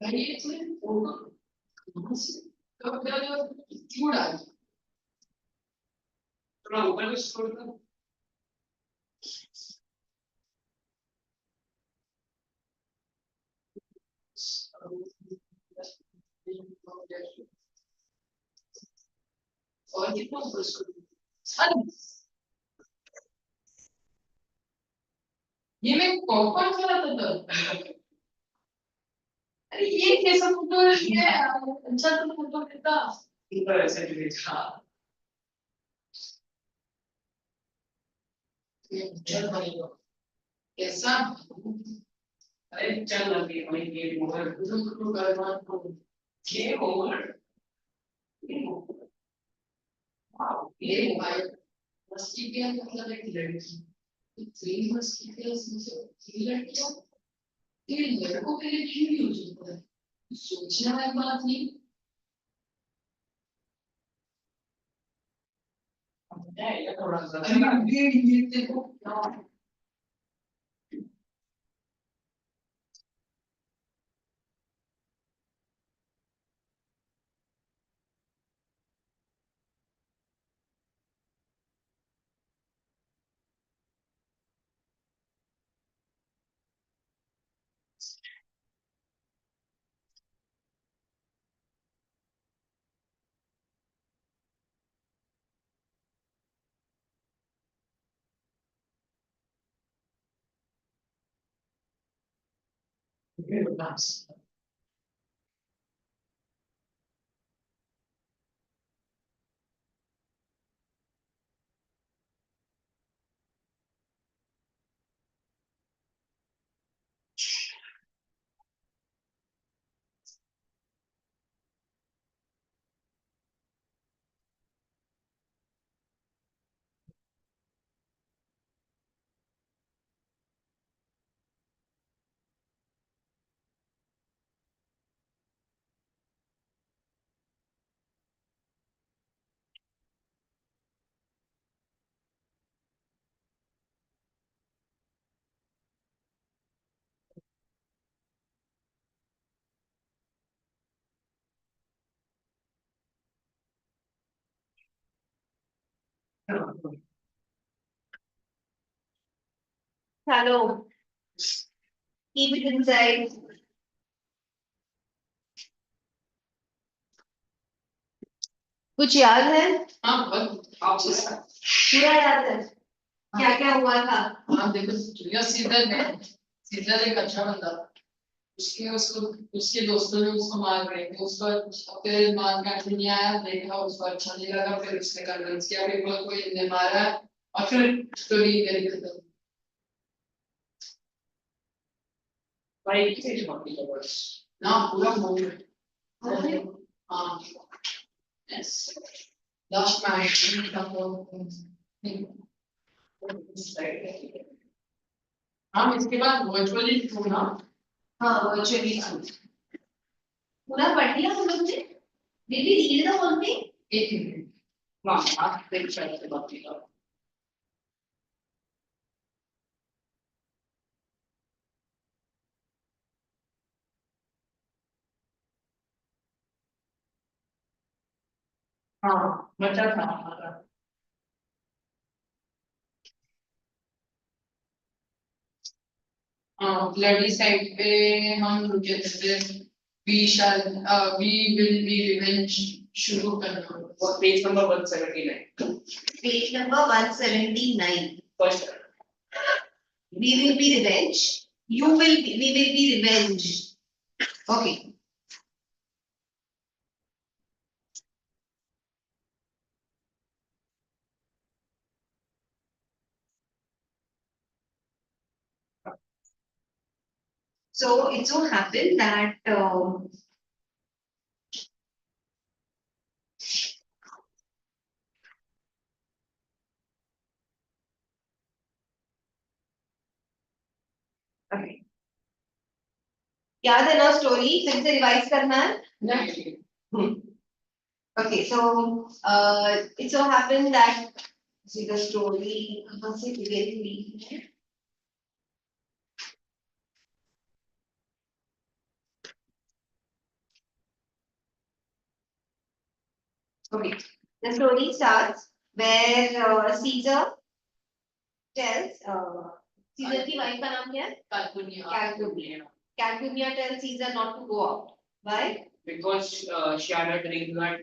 ये फोटो कहाँ से कब डाला क्यों डाला? थोड़ा ऊपर में स्क्रॉल कर। और कितना अरे ये मैं कौन सा रहा था? अरे ये कैसा फोटो है ये? अच्छा तो फोटो कितना ऊपर ऐसे भी देखा। चल भाई कैसा? अरे चल अभी वही गेम ओवर। तो करना तो गेम ओवर। Game over. वाह ये गेम भाई ओवर। मस्ती क्या मतलब एक लड़की तो 3 मस्किटियर्स में से 3 लड़कियां ये लड़कों के लिए क्यों यूज होता है? सोचने वाली बात नहीं। है ये थोड़ा सा। अरे ये देखो क्या Hello, keep it inside. कुछ याद है? हाँ बहुत आपसे पूरा याद है? क्या क्या हुआ था? हाँ देखो जूलिया सीजर ने सीजर एक अच्छा बंदा था। उसके उसको उसके दोस्तों ने उसको मार रहे थे उसको फिर मार काटने नहीं आया देखा उसको अच्छा नहीं लगा फिर उसने कन्विंस किया कि बोला कोई ने मारा है और फिर स्टोरी मेरी खत्म। भाई किसी ने बात नहीं बस। ना पूरा मूवी हाँ यस लास्ट मैच हम इसके बाद वर्चुअली थ्रू ना हाँ वर्चुअली पूरा पढ़ लिया हम लोग ने? Did we read the whole thing? एक मिनट वाह आप देख सकते बात की तो। हाँ बचा था हमारा। ब्लडी साइड पे हम रुके थे वी विल बी रिवेंज शुरू करना What page number 179? Page number 179. First. We will be revenge. We will be revenge. Okay. So it so happened that okay. याद है ना स्टोरी फिर से रिवाइज करना है Okay, so it so happened that see the story कहाँ से very weak है Okay, the story starts where Caesar tells Caesar की wife का नाम क्या है Calpurnia. Calpurnia tells Caesar not to go out. Why? Because she had a dream that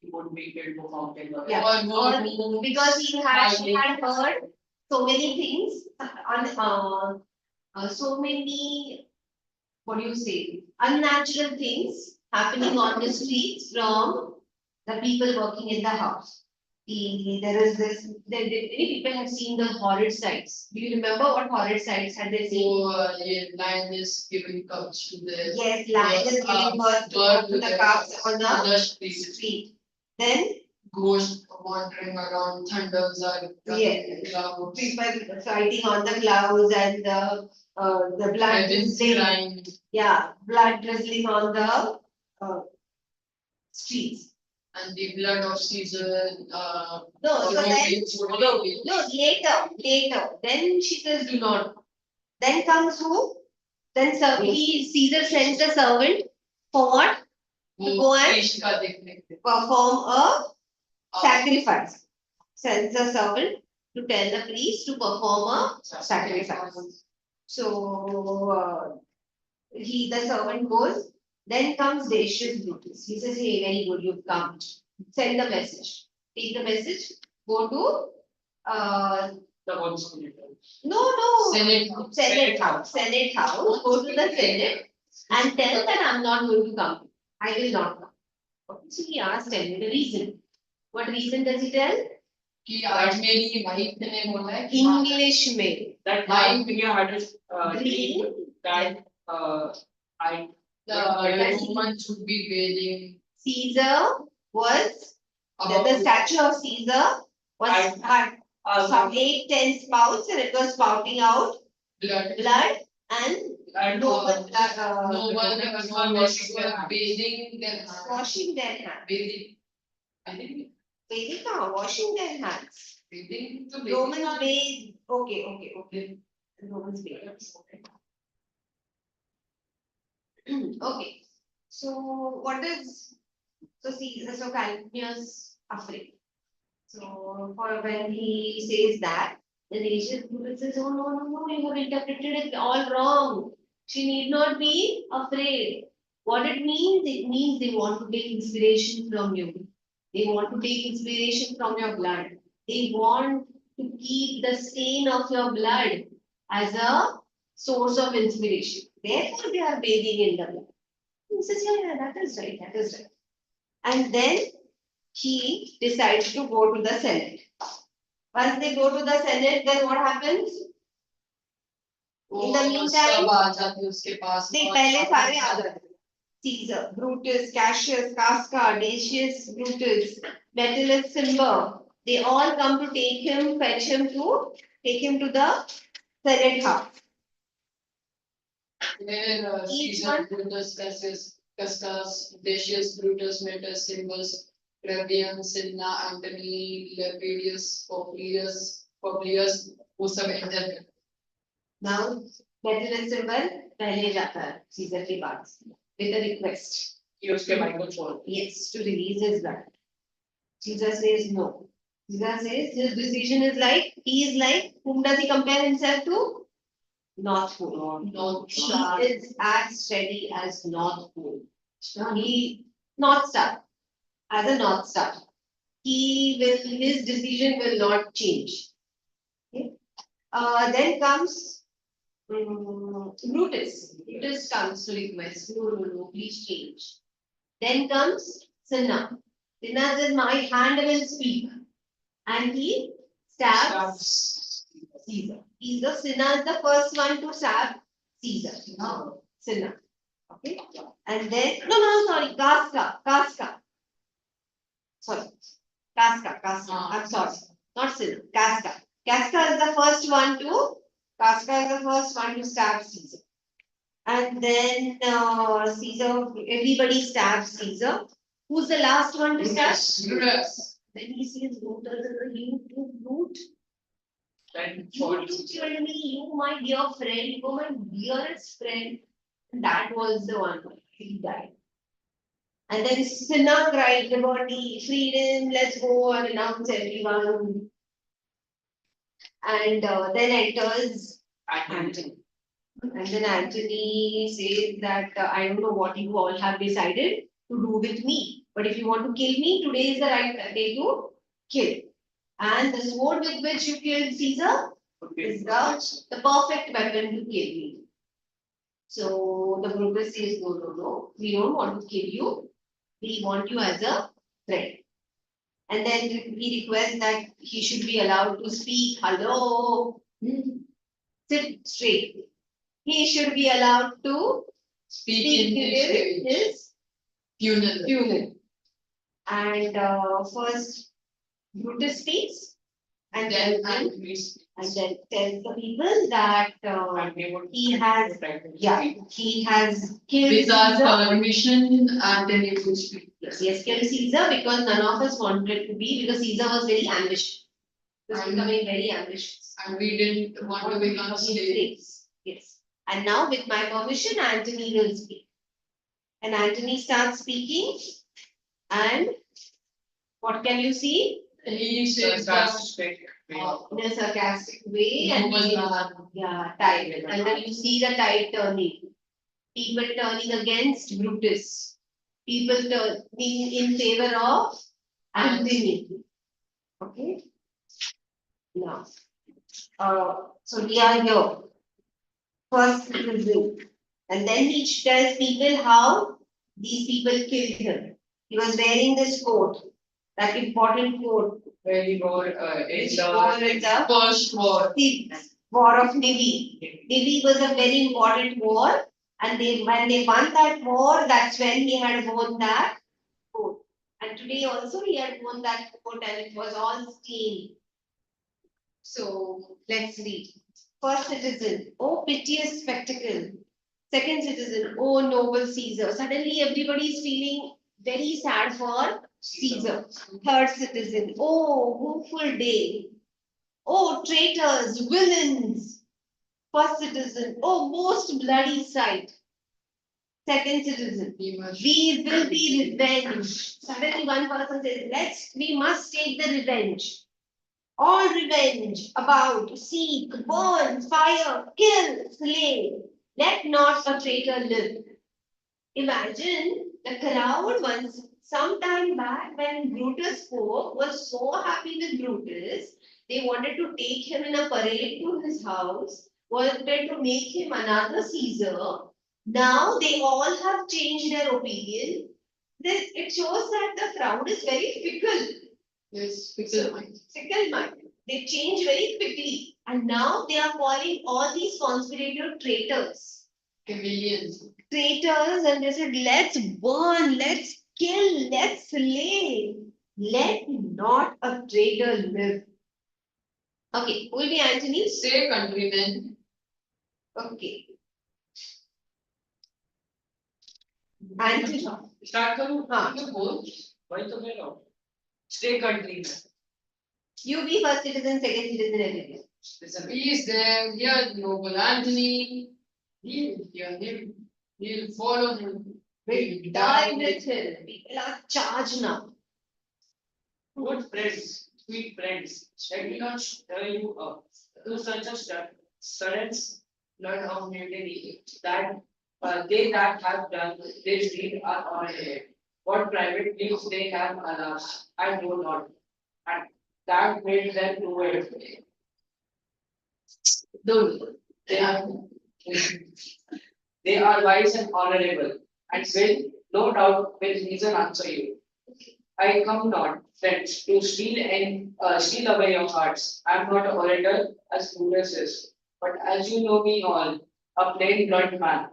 he would be killed for fountain. Yeah. और Because she had heard so many things on so many what do you say unnatural things happening on the streets from the people working in the house. There is this. Many people have seen the horrid sights. Do you remember what horrid sights had they seen? वो ये lion is giving cubs to the Yes, lion is giving birth to the calves on the street. Then ghosts wandering around, thunders are Yes. clouds, people fighting on the clouds and the blood heavens drizzling. crying. Yeah, blood drizzling on the streets. And the blood of Caesar, No, so then slowly. no later. Then she says do not. Then comes who? Then Caesar sends the servant for what? To go and feast का देखने के लिए. perform a sacrifice. Sends the servant to tell the priest to perform a sacrifice. So the servant goes. Then comes Decius Brutus. He says, "Hey, very good, you've come. Send the message. Take the message. Go to The conspirator. no. Senate House. Senate house. Go to the Senate and tell that I'm not going to come. I will not come." Okay, so he asked, "Tell me the reason." What reason does he tell? कि आज मेरी wife ने बोला है कि English में. That My- India had a dream that I the Roman should be bathing Caesar was above the statue of Caesar was had some 8-10 spouts and it was spouting out blood. blood and and no one No one was bathing their hands. washing their hands. Bathing. I think Bathing now, washing their hands. bathing to Romans bathe. Okay. Romans bathe. Okay. So what is Caesar? So Calpurnius afraid. So for when he says that, the Decius Brutus says, "Oh no, you have interpreted it all wrong. She need not be afraid." What it means they want to take inspiration from you. They want to take inspiration from your blood. They want to keep the stain of your blood as a source of inspiration. Therefore, they are bathing in the blood. He says, "Yeah, that is right. And then he decides to go to the Senate. Once they go to the Senate, then what happens? In the meantime, सब आ जाते उसके पास. they पहले सारे आ जाते हैं. Caesar, Brutus, Cassius, Casca, Decius, Brutus, Metellus, Cimber. They all come to take him to the Senate house. Where Each Caesar, one- Brutus, Cassius, Cascas, Decius, Brutus, Metellus, Cimber, Trajan, Cinna, Antony, Lepidus, Publius, वो सब enter करते. Now, Metellus, Cimber पहले जाता है Caesar के पास with a request. he was kept by control. Yes, to release his blood. Caesar says no. Caesar says his decision is like, he is like, whom does he compare himself to? North Pole. North He Star. is as steady as North Pole. He North Star, as a North Star. His decision will not change. Okay. Then comes Brutus. Brutus comes to request, no, please change. Then comes Cinna. Cinna says, my hand will speak. And he stabs Caesar. Cinna is the first one to stab Caesar. Cinna. Okay. And then, no, sorry, Casca. Sorry. Casca. I'm sorry. Not Cinna. Casca. Casca is the first one to stab Caesar. And then Caesar, everybody stabs Caesar. Who's the last one to stab? Brutus. Then he says, Brutus, you too brute. Then You for told me, you my dear friend, you were my dearest friend. And that was the one. He died. And then Cinna cried, liberty, freedom, let's go and announce everyone. And then enters Antony. And then Antony says that I don't know what you all have decided to do with me. But if you want to kill me, today is the right day to kill. And the sword with which you killed Caesar is the perfect weapon to kill me. So the Brutus says, no, we don't want to kill you. We want you as a friend. And then he requests that he should be allowed to speak. Hello. Sit straight. He should be allowed to Speak in his funeral. funeral. And first Brutus speaks and Then then Antony. tells the people that he has killed With our Caesar. permission, Antony will speak. He has killed Caesar because none of us wanted to be, because Caesar was very ambitious. He was becoming very ambitious. And we didn't want to become slaves. Yes. And now with my permission, Antony will speak. And Antony starts speaking. And what can you see? He says that In a sarcastic way. And noble man. yeah, tide. And then you see the tide turning. People turning against Brutus. People turning in favor of Antony. Okay. Now, so we are here. First citizen. And then he tells people how these people killed him. He was wearing this coat, that important coat. where he wore Which is war with the First war. war of Nivy. Nivy was a very important war, and when they won that war, that's when he had worn that coat. And today also he had worn that coat, and it was all stained. So let's read. First citizen, oh piteous spectacle. Second citizen, oh noble Caesar. Suddenly everybody is feeling very sad for Caesar. Third citizen, oh woeful day. Oh traitors, villains. First citizen, oh most bloody sight. Second citizen, We must. we will be revenged. Suddenly one person says, we must take the revenge. All revenge about, seek, burn, fire, kill, slay. Let not a traitor live. Imagine the crowd once, some time back when Brutus spoke, was so happy with Brutus, they wanted to take him in a parade to his house, wanted to make him another Caesar. Now they all have changed their opinion. It shows that the crowd is very fickle. Yes, fickle mind. Fickle mind. They change very quickly. And now they are calling all these conspirator traitors. Chameleons. Traitors, and they said, let's burn, let's kill, let's slay. Let not a traitor live. Okay, who will be Antony? Say countrymen. Okay. Antony. Start करूँ हाँ. You both. वही तो कह रहा हूँ stay country में You be first citizen, second citizen, everything. listen He is there. Here, noble Antony. He'll follow him. Will die with him. People are charged now. good friends sweet friends let me not stir you up to such a sudden blood of mutiny, that they that have done this deed are honorable. What private deeds they have, alas, I know not, and that made them do it. Don't. They are, they are wise and honorable, and will, no doubt, with reason answer you. I come not, friends, to steal away your hearts. I am not an orator as Buddhist is, but as you know me all, a plain blood man,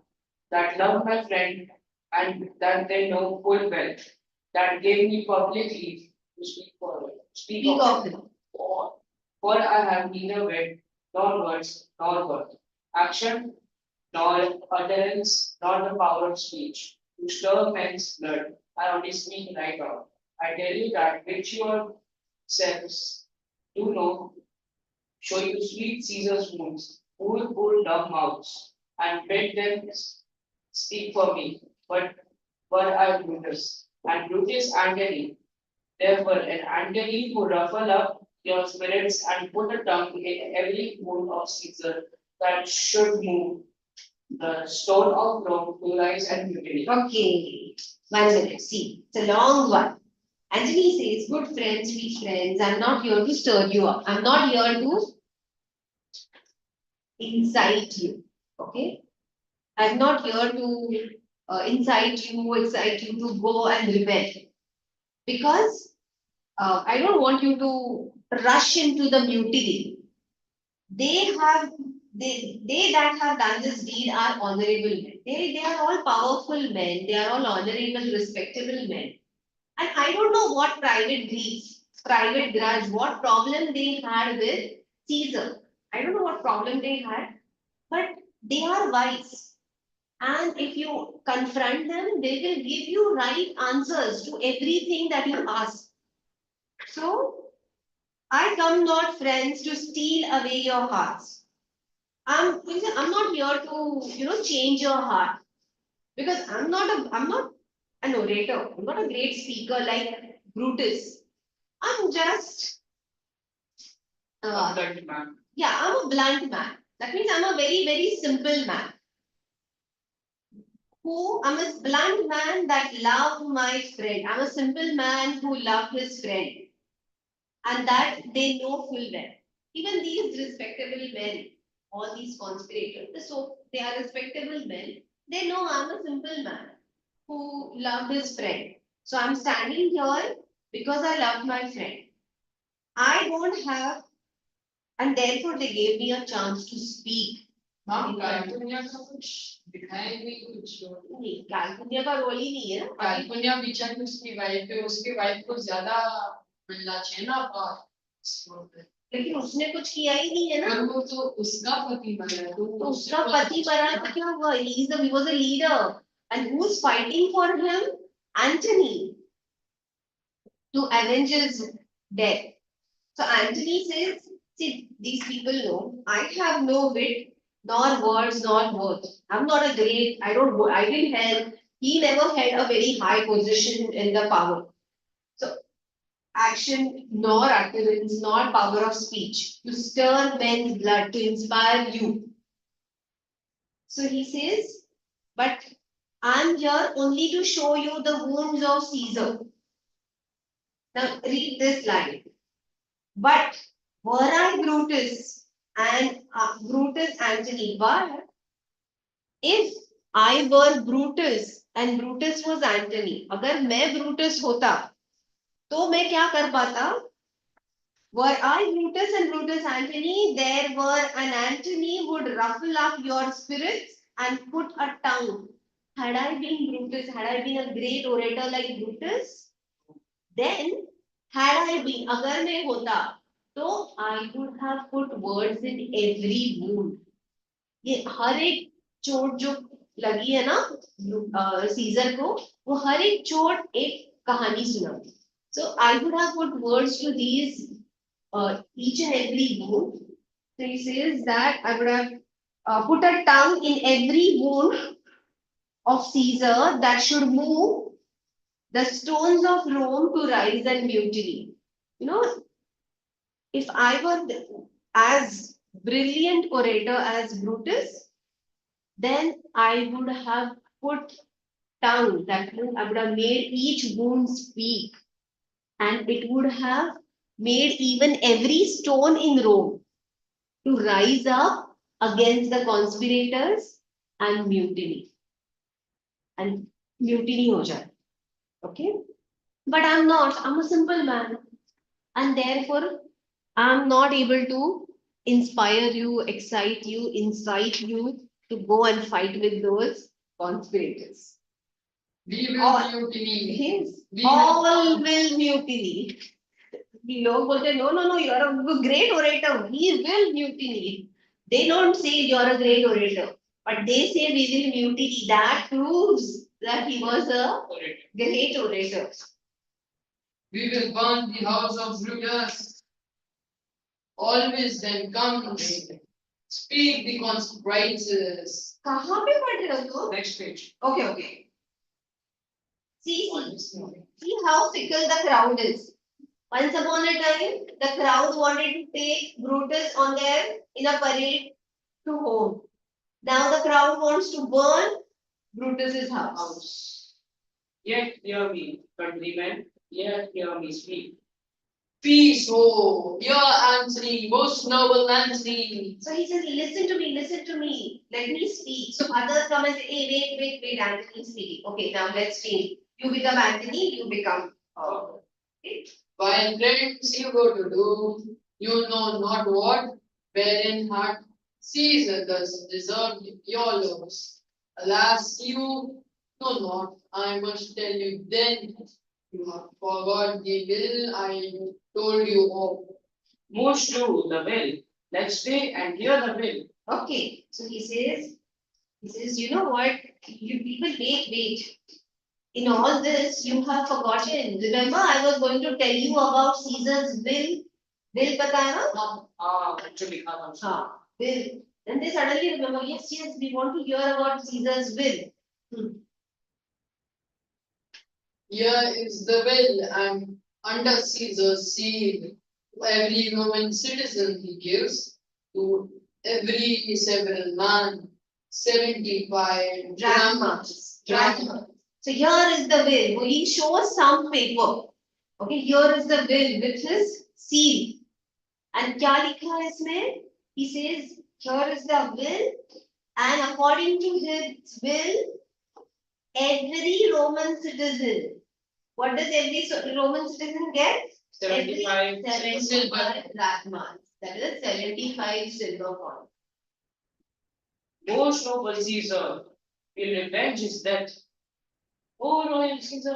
that love my friend, and that they know full well, that gave me public leave to speak Speak of of it. them. For I have neither wit, nor words, nor word, action, nor utterance, nor the power of speech. To stir men's blood, I only speak right out. I tell you that which yourselves do know, show you sweet Caesar's wounds, who will pull dumb mouths, and bid them speak for me. But were I Brutus, and Brutus Antony, therefore an Antony who ruffle up your spirits and put a tongue in every wound of Caesar that should move the stone of Rome to rise and mutiny. Okay, 1 minute. See, it's a long one. Anthony says, good friends, sweet friends, I'm not here to stir you up. I'm not here to incite you. Okay? I'm not here to incite you, excite you to go and rebel. Because I don't want you to rush into the mutiny. They have they that have done this deed are honorable men. They are all powerful men, they are all honorable, respectable men. And I don't know what private grief, private grudge, what problem they had with Caesar. I don't know what problem they had, but they are wise. And if you confront them, they will give you right answers to everything that you ask. So, I come not, friends, to steal away your hearts. I'm not here to, change your heart. Because I'm not an orator. I'm not a great speaker like Brutus. I'm just, A uh, blunt man. yeah, I'm a blunt man. That means I'm a very, very simple man. I'm a blunt man that love my friend. I'm a simple man who loved his friend. And that they know full well. Even these respectable men, all these conspirators, so they are respectable men. They know I'm a simple man who loved his friend. So I'm standing here because I love my friend. I don't have, and therefore they gave me a chance to speak. हाँ काल्पनिया का कुछ दिखाया नहीं कुछ नहीं, काल्पनिक का role ही नहीं है ना। काल्पनिया विचार उसकी वाइफ है उसके वाइफ को ज्यादा मिलना चाहिए ना पार लेकिन उसने कुछ किया ही नहीं है ना। पर वो तो उसका पति मरा तो उसका पति मरा तो क्या हुआ? He was a leader, and who's fighting for him? Antony, to avenge his death. So Antony says, see, these people know I have no wit, nor words, nor worth. I'm not a great, I didn't help. He never had a very high position in the power. So action, nor utterance, nor power of speech to stir men's blood, to inspire you. So he says, but I'm here only to show you the wounds of Caesar. Now read this line. But were I Brutus and Brutus Antony, but if I were Brutus and Brutus was Antony, अगर मैं Brutus होता, तो मैं क्या कर पाता? Were I Brutus and Brutus Antony, there were an Antony would ruffle up your spirits and put a tongue. Had I been Brutus, had I been a great orator like Brutus, then had I been, अगर मैं होता, तो I would have put words in every wound. ये हर एक चोट जो लगी है ना सीजर को, वो हर एक चोट एक कहानी सुनाती. So I would have put words to these each and every wound. So he says that I would have put a tongue in every wound of Caesar that should move the stones of Rome to rise and mutiny. You know, if I were as brilliant orator as Brutus, then I would have put tongue, that means I would have made each wound speak, and it would have made even every stone in Rome to rise up against the conspirators and mutiny. And mutiny ho jaye. Okay? But I'm not, I'm a simple man. And therefore, I'm not able to inspire you, excite you, incite you to go and fight with those conspirators. We All- will mutiny. Yes, We all will- will mutiny. लोग बोलते no no no, you're a great orator, we will mutiny. They don't say you're a great orator, but they say we will mutiny. That proves that he was a great orator. We will burn the house of Brutus. Always then comes. Speak the conspirators. कहाँ पे पढ़ रहे हो तुम? Next page. Okay, okay. See how fickle the crowd is. Once upon a time, the crowd wanted to take Brutus on their in a parade to home. Now the crowd wants to burn Brutus's house. Yet hear me, countrymen, yet hear me speak. Peace, oh, dear Anthony, most noble Anthony. So he says, listen to me, let me speak. So others come and say, hey, wait, Anthony is speaking. Okay, now let's change. You become Anthony, you become. Okay. While friends you go to do, you know not what, wherein heart Caesar thus deserved your loss. Alas, you know not, I must tell you then, you have forgot the will I told you of. Most true, the will. Let's stay and hear the will. Okay, so he says, you know what? You people wait. In all this, you have forgotten. Remember, I was going to tell you about Caesar's will. Will पता है ना? Actually, हाँ, will. Then they suddenly remember, yes, we want to hear about Caesar's will. Here is the will, and under Caesar's seal, to every Roman citizen he gives, to every several man, 75 Drachmas. So here is the will. He shows some paper. Okay, here is the will with his seal. And क्या लिखा है इसमें? He says, here is the will, and according to his will, every Roman citizen. What does every Roman citizen get? 75 75 drachmas. That is 75 silver coins. Most noble Caesar will revenge his death. Oh, royal Caesar.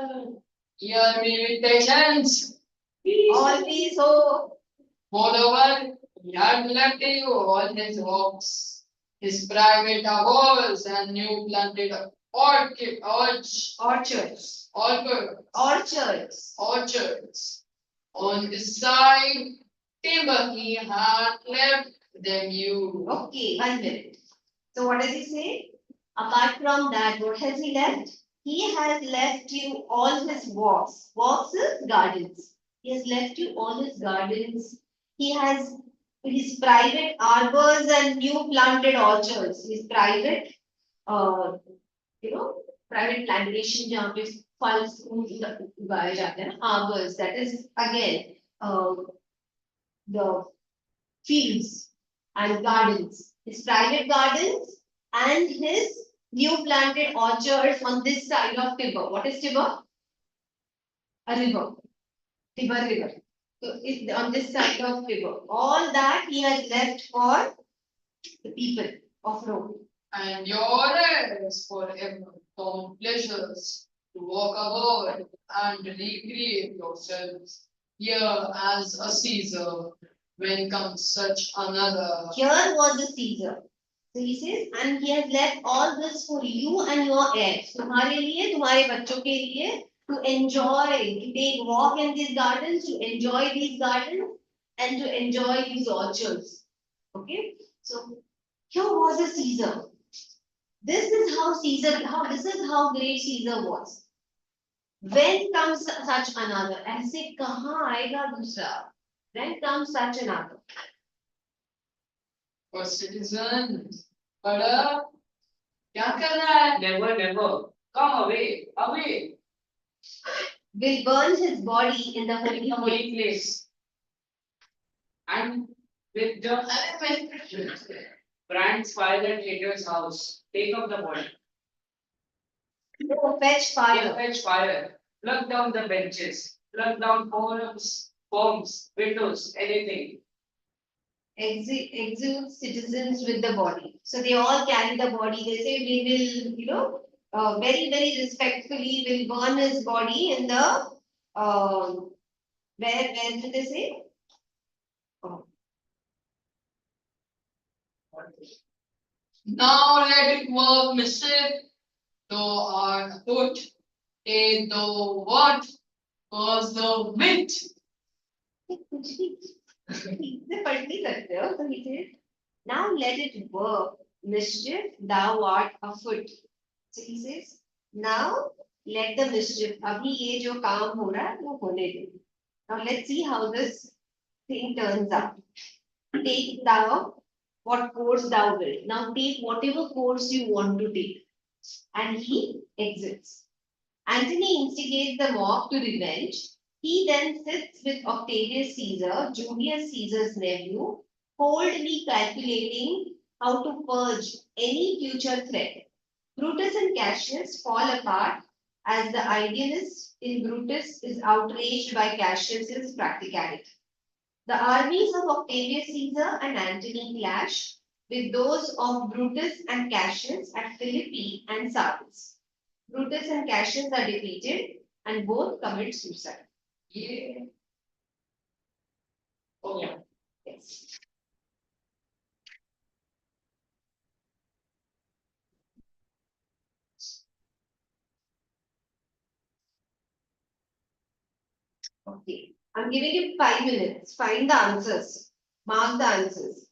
Hear me with patience. All peace, hope. Moreover, he had left you all his works, his private halls and new planted orchards. Orchards. On this side, timber he had left them you. Okay, 1 minute. So what does he say? Apart from that, what has he left? He has left you all his walks. Walks is gardens. He has left you all his gardens. He has his private arbors and new planted orchards. His private, private plantation जहाँ पे फल फूल उगाए जाते हैं ना, arbors. That is again the fields and gardens. His private gardens and his new planted orchards on this side of Tiber. What is Tiber? A river. Tiber river. So on this side of Tiber. All that he has left for the people of Rome. And yours forever common pleasures to walk about and recreate yourselves here as a Caesar when comes such another. Here was the Caesar. So he says, and he has left all this for you and your heirs. तुम्हारे लिए, तुम्हारे बच्चों के लिए, to enjoy, to take walk in these gardens, to enjoy these gardens, and to enjoy these orchards. Okay, so here was a Caesar. This is how great Caesar was. When comes such another? ऐसे कहाँ आएगा दूसरा? When comes such another? For citizen, but क्या कर रहा है? Never, never. Come away, away. Will burn his body in the holy In the place. holy place. And with the अरे मैं brand's fire at Hater's house, take up the body. Go fetch fire. Fetch fire. Plug down the benches. Plug down forums, forms, windows, anything. Exude citizens with the body. So they all carry the body. They say we will, very, very respectfully will burn his body in the, where did they say? Oh, Now let it work, mischief. Though our foot, a though what was the wit. कुछ भी ठीक से पढ़ नहीं सकते हो तो he said, now let it work, mischief, thou art afoot. So he says, now let the mischief, अभी ये जो काम हो रहा है वो होने दे. Now let's see how this thing turns out. Take thou what course thou wilt. Now take whatever course you want to take. And he exits. Antony instigates the mob to revenge. He then sits with Octavius Caesar, Julius Caesar's nephew, coldly calculating how to purge any future threat. Brutus and Cassius fall apart as the idealist in Brutus is outraged by Cassius's practicality. The armies of Octavius Caesar and Antony clash with those of Brutus and Cassius at Philippi and Sardis. Brutus and Cassius are defeated and both commit suicide. Yeah. Oh yeah. Yes. Okay. I'm giving you 5 minutes. Find the answers. Mark the answers.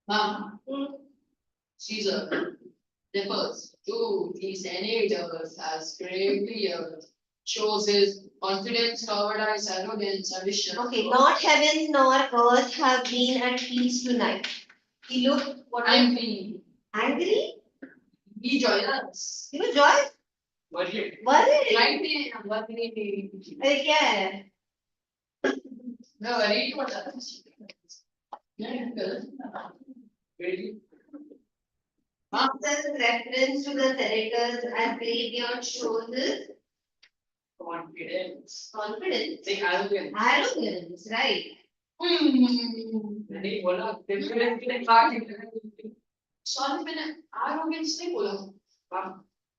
Now, Caesar differs to these senators as gravely shows his confidence, cowardice, arrogance, ambition. Okay, not heaven nor earth have been at peace tonight. He looked what Angry. angry? He joined us. You know, Joy? Worried. Worried? Slightly worried. अरे क्या है? मैं worried हो जाता Really? This reference to the senators as graveyard shows his Confidence. confidence. Say arrogance. Arrogance, right? नहीं बोला difference के लिए क्या difference? Sorry, मैंने arrogance नहीं बोला. हाँ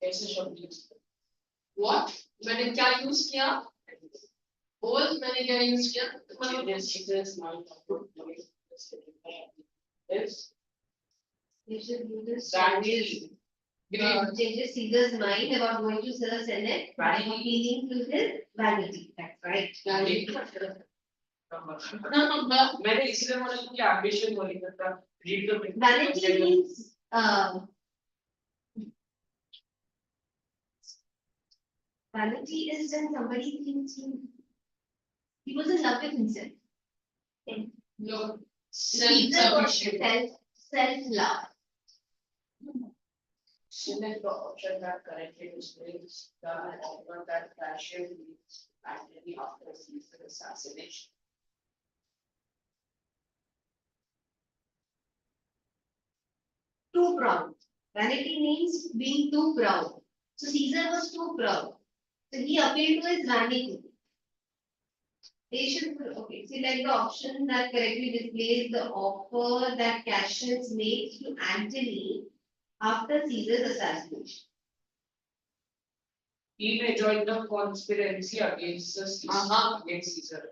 ऐसे शब्द use कर. What? मैंने क्या use किया? बोल मैंने क्या use किया? Jesus, my God. Yes. You should do this. Vanity. Changes Caesar's mind about going to the Senate by appealing to his vanity. That's right. मैंने इसलिए बोला कि ambition बोली करता. Read the picture. Vanity means vanity is when somebody thinks he was in love with himself. No. Caesar was Self-sufficient. self-love. Select the option that correctly displays the offer that Cassius leads Antony after Caesar's assassination. Too proud. Vanity means being too proud. So Caesar was too proud. So he appealed to his vanity. They should, okay, select the option that correctly displays the offer that Cassius makes to Antony after Caesar's assassination. He may join the conspiracy against Caesar. Against Caesar.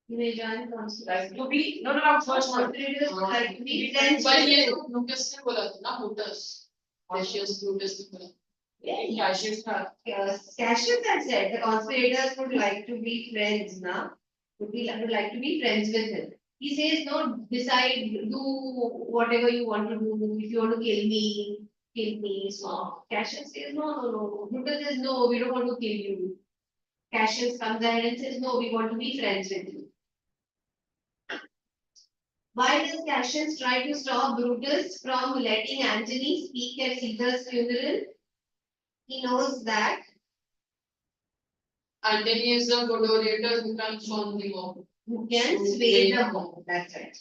You may join conspiracy. Like to be no, I'm first one. Conspirators would like to be friends पर with ये him. तो Lucas ने बोला था ना Brutus Cassius Brutus ने बोला Cassius था. Cassius had said the conspirators would like to be friends, na? Would like to be friends with him. He says, no, decide, do whatever you want to do. If you want to kill me, kill me. So Cassius says, no. Brutus says, no, we don't want to kill you. Cassius comes ahead and says, no, we want to be friends with you. Why does Cassius try to stop Brutus from letting Antony speak at Caesar's funeral? He knows that Antony is a good orator who can sway the mob. who can sway the mob. That's right.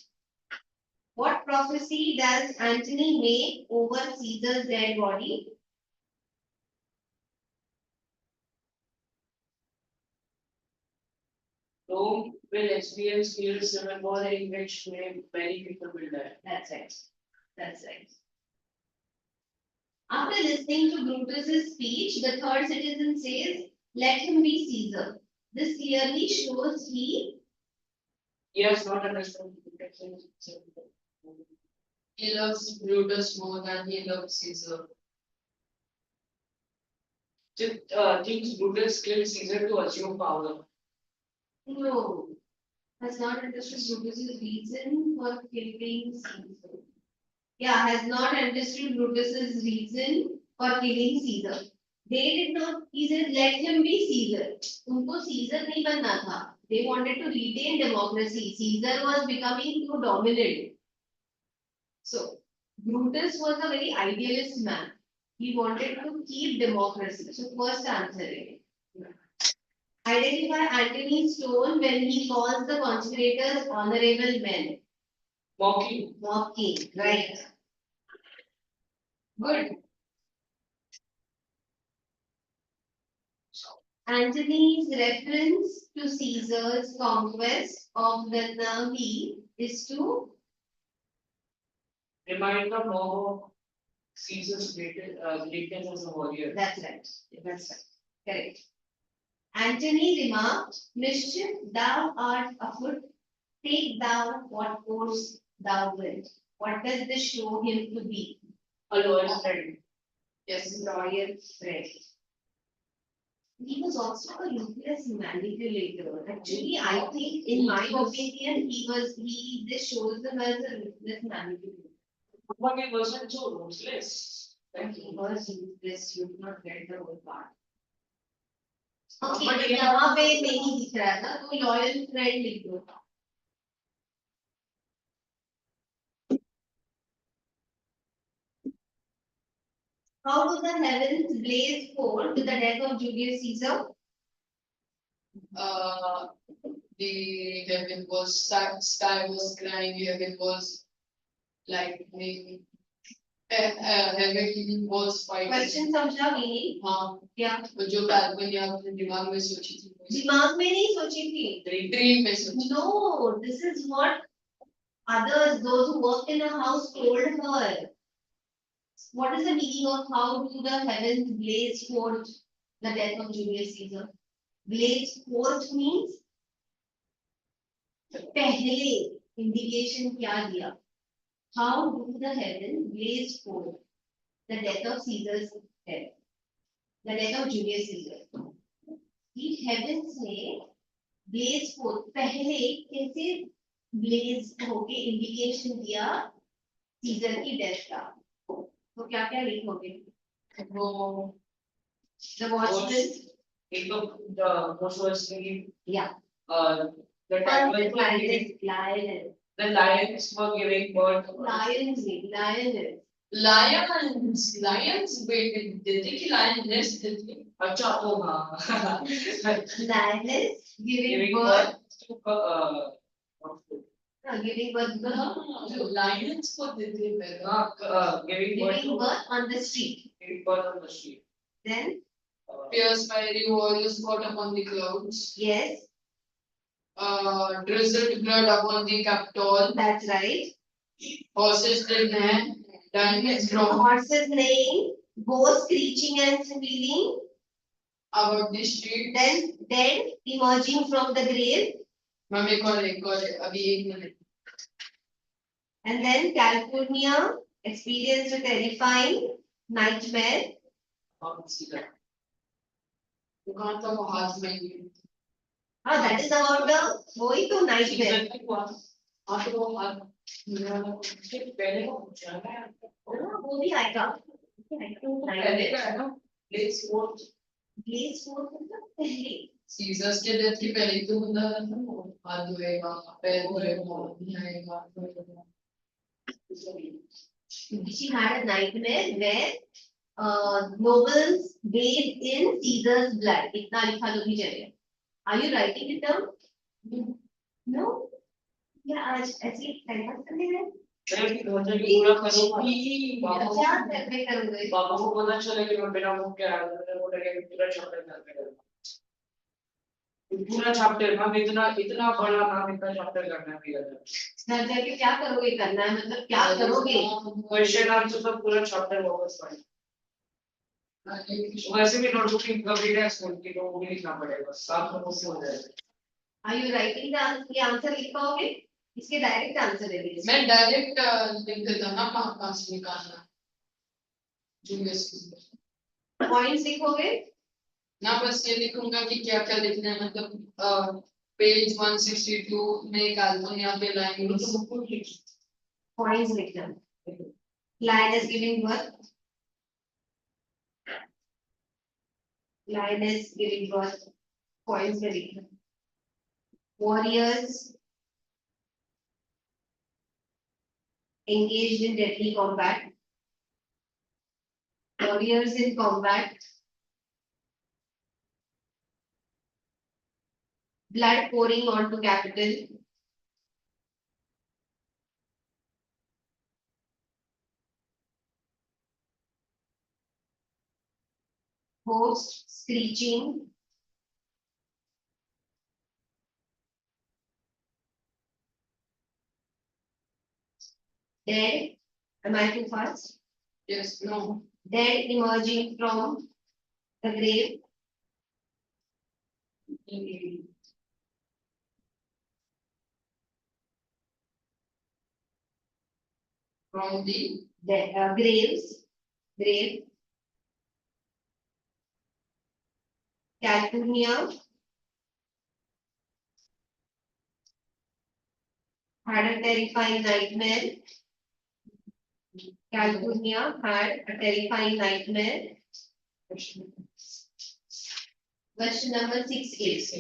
What prophecy does Antony make over Caesar's dead body? Rome will experience civil civil war in which many people will die. That's right. That's right. After listening to Brutus's speech, the third citizen says, let him be Caesar. This clearly shows he He has not understood the He loves Brutus more than he loves Caesar. thinks Brutus killed Caesar to assume power. no, has not understood Brutus's reason for killing Caesar. Yeah, has not understood Brutus's reason for killing Caesar. They did not, he said, let him be Caesar. उनको Caesar नहीं बनना था. They wanted to retain democracy. Caesar was becoming too dominant. So, Brutus was a very idealist man. He wanted to keep democracy. So, first answer is identify Antony's tone when he calls the conspirators honorable men. Mocking. Mocking, right? Good. Antony's reference to Caesar's conquest of the Navy is to Remind the mob of Caesar's greatness as a warrior. that's right. That's right. Correct. Antony remarked, Mischief, thou art afoot. Take thou what course thou wilt. What does this show him to be? A loyal friend. Yes, loyal friend. He was also a ruthless manipulator. Actually, I think, in my opinion, this shows him as a ruthless manipulator. But he wasn't so ruthless. He was ruthless, you do not get the whole part. But Okay, yeah. यहाँ पे नहीं दिख रहा था, तो loyal friend लिख दो. How do the heavens blaze forth with the death of Julius Caesar? Uh, the heaven was sky was crying, heaven was lightning, heaven was fighting. Question समझा meaning? हाँ, क्या? जो मैंने अपने दिमाग में सोची थी दिमाग में नहीं सोची थी. ड्रीम में सोची. No, this is what others, those who work in a house, told her. What is the meaning of how do the heavens blaze forth the death of Julius Caesar? Blaze forth means पहले indication क्या दिया? How do the heavens blaze forth the death of Caesar's death? The death of Julius Caesar. The heavens ने blaze forth पहले कैसे blaze होके indication दिया Caesar की death का? तो क्या क्या लिखोगे? वो The watchman. एक तो the most was thinking, Yeah. the lions were giving birth. lions wait देते कि lioness देते. अच्छा तो हाँ. Lioness giving Giving birth. giving birth Giving birth. जो lions को देते हैं. giving birth Giving birth on the street. giving birth on the street. Then Fierce fiery warriors fought upon the clouds. yes, drizzled blood upon the Capitol. That's right. Horses did neigh, done his The wrong horse's name goes screeching and squealing. about the street. Then dead emerging from the grave. Mummy call अभी 1 minute. And then California experienced a terrifying nightmare. दुकान का वो हाथ में ही. That is about the going to nightmare. वो भी आएगा. पहले का है ना प्लेस फोर्थ Place 4 मतलब पहले. सीजर्स के डेथ की पहले तो बंदा हाथ धोएगा, पैर धोएगा, नहाएगा. She had a nightmare where nobles bathed in Caesar's blood. इतना लिखा तो भी चलेगा. Are you writing it down? No. या आज ऐसे टाइम पास करने गए? पूरा करोगी क्या करने करोगे? पापा को पता चले कि मैं बिना मुंह के आ रहा हूं वो लगे पूरा चैप्टर कर रहा हूं पूरा चैप्टर नाम इतना इतना बड़ा नाम इतना चैप्टर करना है भैया घर जाके क्या करोगे? करना है मतलब क्या करोगे? क्वेश्चन आंसर तो पूरा चैप्टर वापस पढ़ वैसे भी नोटबुक की कंप्लीट है स्कूल की तो वो भी लिखना पड़ेगा साथ में उससे हो जाएगा. Are you writing the answer? ये आंसर लिख पाओगे? इसके डायरेक्ट आंसर है ये. मैं डायरेक्ट लिख देता ना कहाँ से निकालना. पॉइंट्स लिखोगे? ना बस ये लिखूंगा कि क्या क्या लिखना है मतलब पेज 162 में कैलिफोर्निया के लाइन पॉइंट्स लिखना. Lion is giving birth. Lion is giving birth. Points में लिखना. Warriors engaged in deadly combat. Warriors in combat. Blood pouring onto capital. Horse screeching. Dead. Am I too fast? Yes, no. Dead emerging from the grave. From the Graves. Grave. California had a terrifying nightmare. California had a terrifying nightmare. Question number 6 is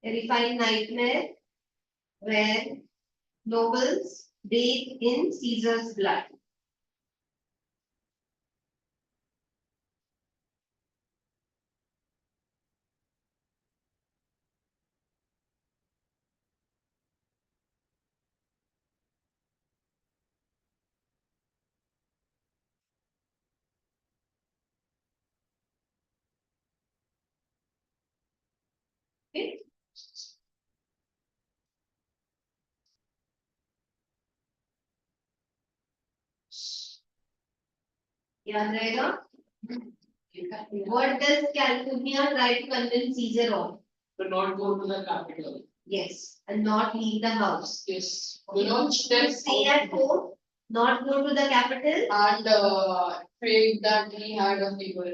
terrifying nightmare where nobles bathe in Caesar's blood. Okay. याद रहेगा? What does California try to convince Caesar of? to not go to the capital. Yes, and not leave the house. yes, do not step Stay at home, not go to the capital, and fake that he had a fever.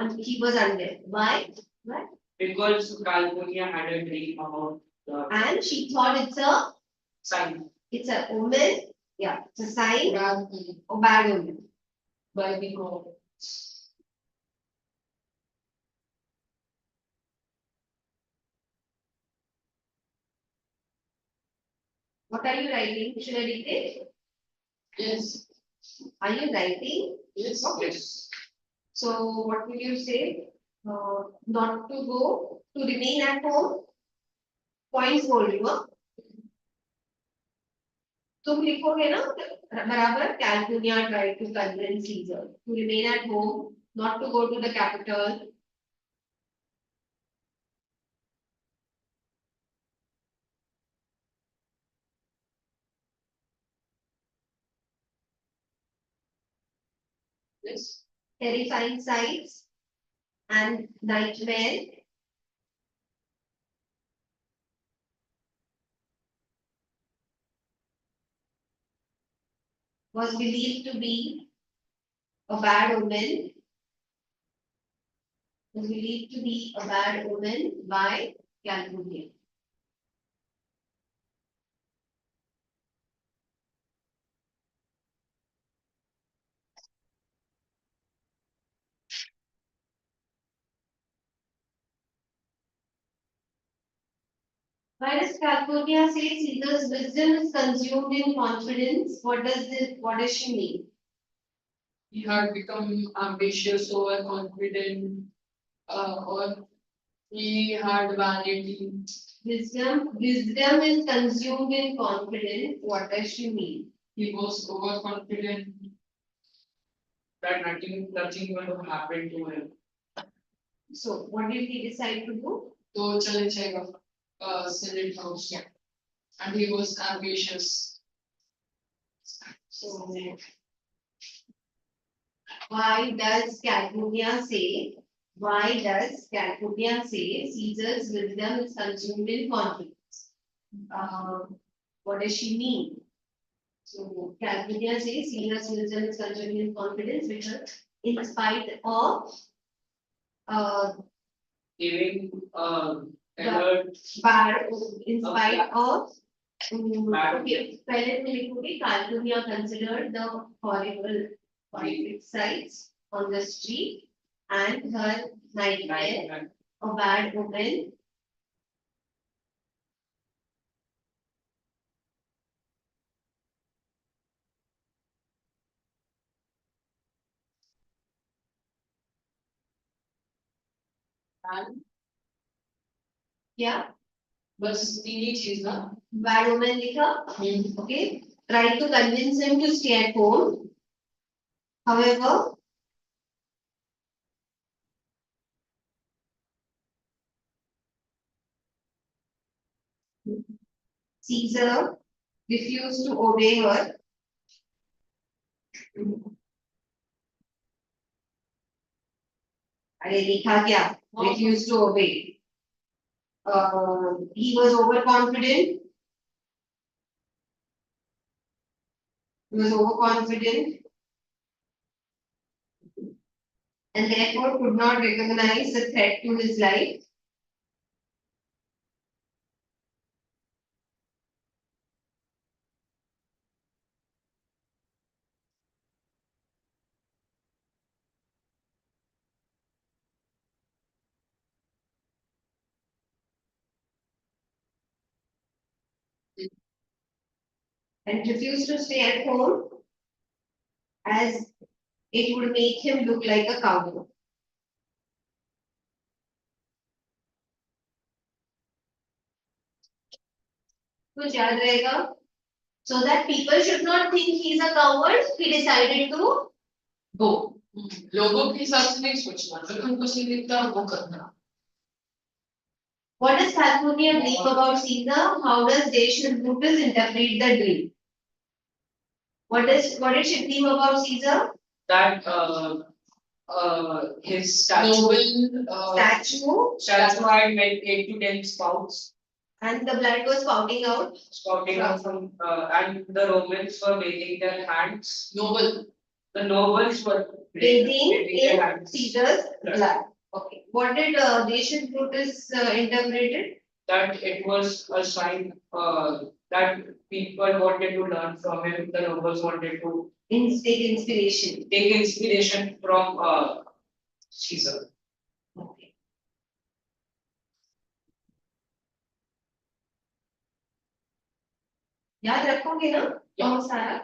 and he was unwell. Why? Why? Because California had a dream about the And she thought sign. it's a omen. Yeah, it's a sign Bad or bad omen. by the god. What are you writing? Should I read it? Yes, Are you writing? yes, Yes. So what will you say? Not to go, to remain at home. Points बोल रही हूँ. तुम लिखोगे ना बराबर. California tried to convince Caesar to remain at home, not to go to the capital. Yes. terrifying sights, and nightmare. Was believed to be a bad omen. Was believed to be a bad omen by Calpurnia. Why does Calpurnia say Caesar's wisdom is consumed in confidence? What does she mean? He had become ambitious, overconfident, or he had vanity. Wisdom is consumed in confidence. What does she mean? He was overconfident. That nothing will happen to him. So, what did he decide to do? तो चले जाएगा Senate House. Yeah. And he was ambitious. So, why does Calpurnia say? Why does Calpurnia say Caesar's wisdom is consumed in confidence? What does she mean? So Calpurnia says Caesar's wisdom is consumed in confidence because in spite of Giving alert. bad, in spite Okay. of Bad. okay, पहले में लिखोगे Calpurnia considered the horrific sights on the street and her nightmare a bad omen. And Yeah, बस तीन ही चीज ना. bad omen लिखा. Okay, tried to convince him to stay at home. However, Caesar refused to obey her. अरे लिखा क्या? Refused to obey. He was overconfident. He was overconfident. And therefore could not recognize the threat to his life. And refused to stay at home as it would make him look like a coward. कुछ याद रहेगा? So that people should not think he's a coward, he decided to go. लोगों के हिसाब से नहीं सोचना, अगर उनको सही दिखता है वो करना. What does Calpurnia believe about Caesar? How does Dacian Brutus interpret the dream? What did she believe about Caesar? That his statue Noble Statue had like 8 to 10 spouts and the blood was spouting out. spouting out from and the Romans were waving their hands. noble. The nobles were Bathing waving their in hands. Caesar's Blood. blood. Okay. What did Dacian Brutus interpreted? That it was a sign that people wanted to learn from him. The nobles wanted to Take inspiration. take inspiration from Caesar. Okay. याद रखोगे ना? बहुत सारा.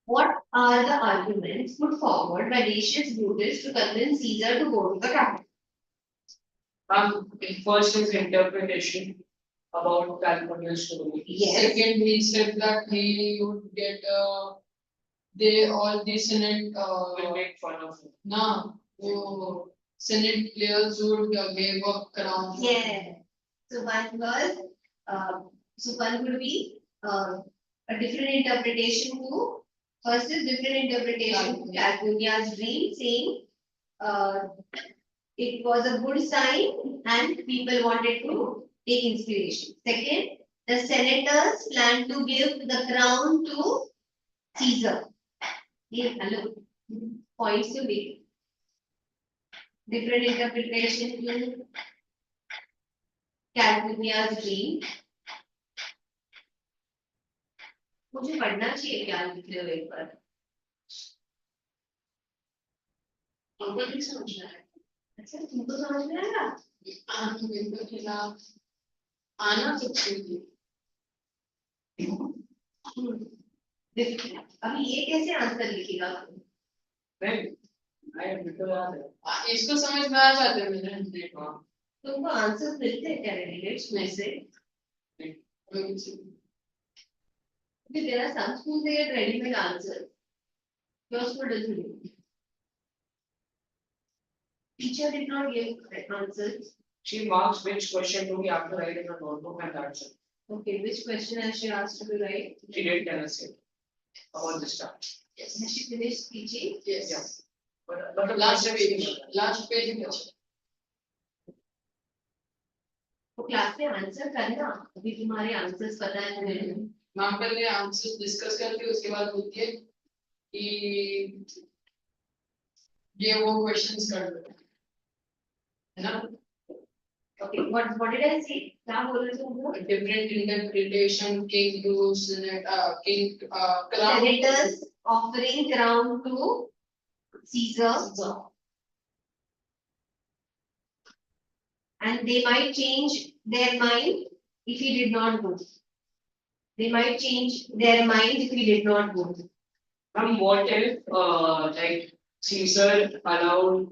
What are the arguments put forward by Dacius Brutus to convince Caesar to go to the capital? First is interpretation about California's story. Yes. Second, he said that he would get the Senate Will make fun of him. ना वो Senate players would give up crown. Yeah. So one was, so one would be a different interpretation to, first is different interpretation to Calpurnia's dream, saying it was a good sign and people wanted to take inspiration. Second, the senators planned to give the crown to Caesar. Yeah, hello. Points to make. Different interpretation to Calpurnia's dream. मुझे पढ़ना चाहिए क्या लिख रहे हो एक बार हमको नहीं समझ रहा है अच्छा तुमको समझ में आएगा मेरे खिलाफ आना तो चाहिए अभी ये कैसे आंसर लिखेगा इसको समझ में आ जाते हैं मैंने देखा तुमको आंसर मिलते हैं कैंडिडेट्स में से there are some schools they get ready-made answers. Your school doesn't. Teacher did not give answers. She marks which question do we have to write in a notebook and answer. Okay, which question has she asked you to write? She didn't tell us yet about this stuff. Yes. Has she finished teaching? yes Yeah. But the last questions- page में अच्छा तो class में answer करना अभी तुम्हारे answers पता है तुम्हें मैम पहले आंसर डिस्कस करके उसके बाद बोलती है कि ये वो क्वेश्चंस कर लो है ना Okay, what did I say? क्या बोल रहे थे तुम? different interpretation king to senate king crown Senators offering crown to Caesar, and they might change their mind if he did not go. They might change their mind if he did not go. What if like Caesar allowed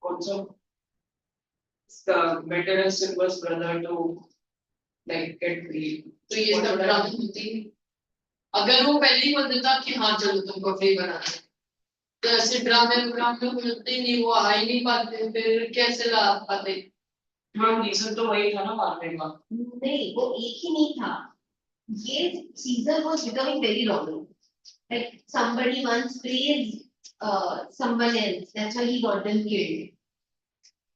also the better and Silver's brother to like get free? तो ये सब ड्रामे होती है अगर वो पहले ही बोल देता कि हाँ चलो तुमको फ्री बना दे तो ऐसे ड्रामे मिलते नहीं वो आ ही नहीं पाते फिर कैसे ला पाते हाँ रीजन तो वही था ना मारने का नहीं वो एक ही नहीं था ये Caesar was becoming very dominant. Like somebody once praised someone else, that's why he got them killed.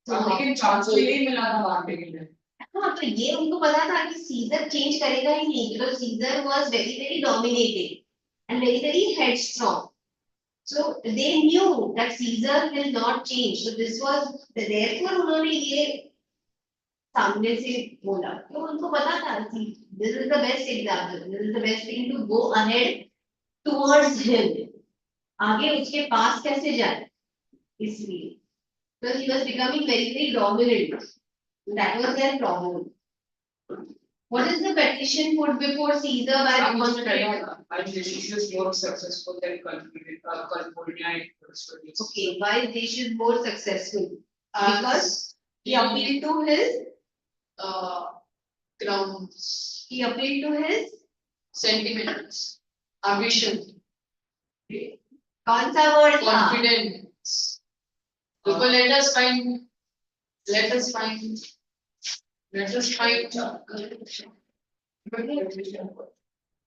So लेकिन चांस तो यही मिला था मारने के लिए हाँ तो ये उनको पता था कि Caesar चेंज करेगा ही नहीं because Caesar was very dominating and very headstrong. So they knew that Caesar will not change. So this was therefore उन्होंने ये सामने से बोला तो उनको पता था this is the best example, this is the best thing to go ahead towards him. आगे उसके पास कैसे जाए इसलिए because he was becoming very dominant. That was their problem. What is the petition put before Caesar by the constitution? and Decius is more successful than California. Okay, why Decius is more successful? Because Because he appealed to his grounds he appealed to his sentiments ambition कौन सा word था? confidence so let us find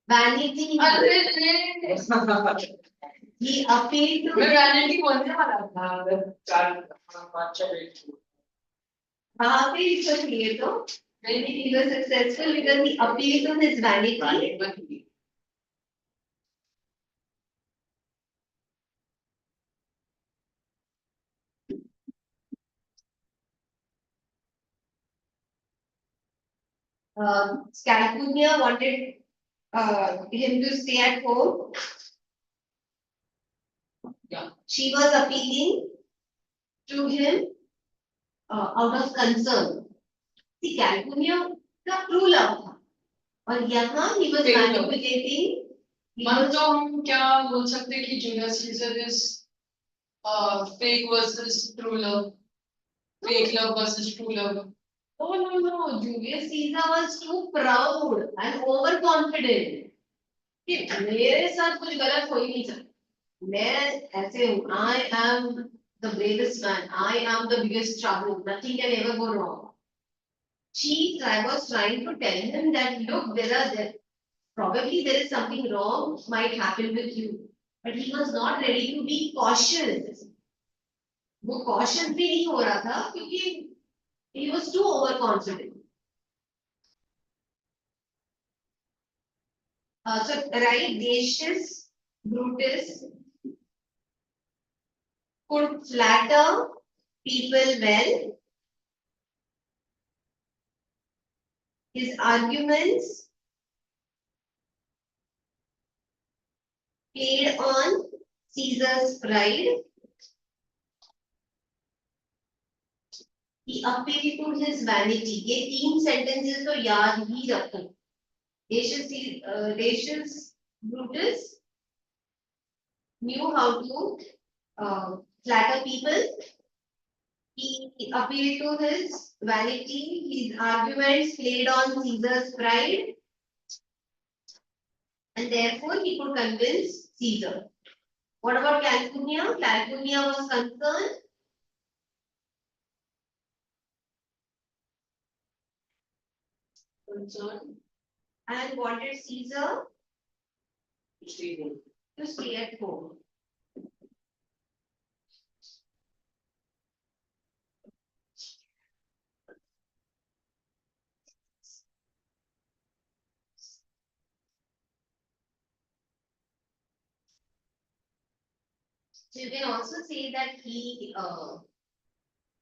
Vanity. अरे He appealed to मैं vanity बोलने वाला था चार पांच छह पेज वहाँ पे इसको चाहिए तो when he was successful because he appealed to his vanity. Scalpunia wanted him to stay at home. Yeah. She was appealing to him out of concern. See, Calpunia का true love था और यहाँ he was Fake love. manipulating. मन तो हम क्या बोल सकते हैं कि Julius Caesar is fake versus true love fake love versus true love Oh no, Julius Caesar was too proud and overconfident. कि मेरे साथ कुछ गलत हो ही नहीं सकता मैं ऐसे हूँ I am the bravest man I am the biggest trouble nothing can ever go wrong I was trying to tell him that look, probably there is something wrong might happen with you. But he was not ready to be cautious. वो cautious भी नहीं हो रहा था क्योंकि he was too overconfident. So Raidacious Brutus could flatter people well. His arguments played on Caesar's pride. He appealed to his vanity. ये 3 sentences तो याद ही रखो. Dacious Brutus knew how to flatter people. He appealed to his vanity. His arguments played on Caesar's pride, and therefore he could convince Caesar. What about Calpurnia? Calpurnia was concerned and wanted Caesar to stay at home. So you can also say that he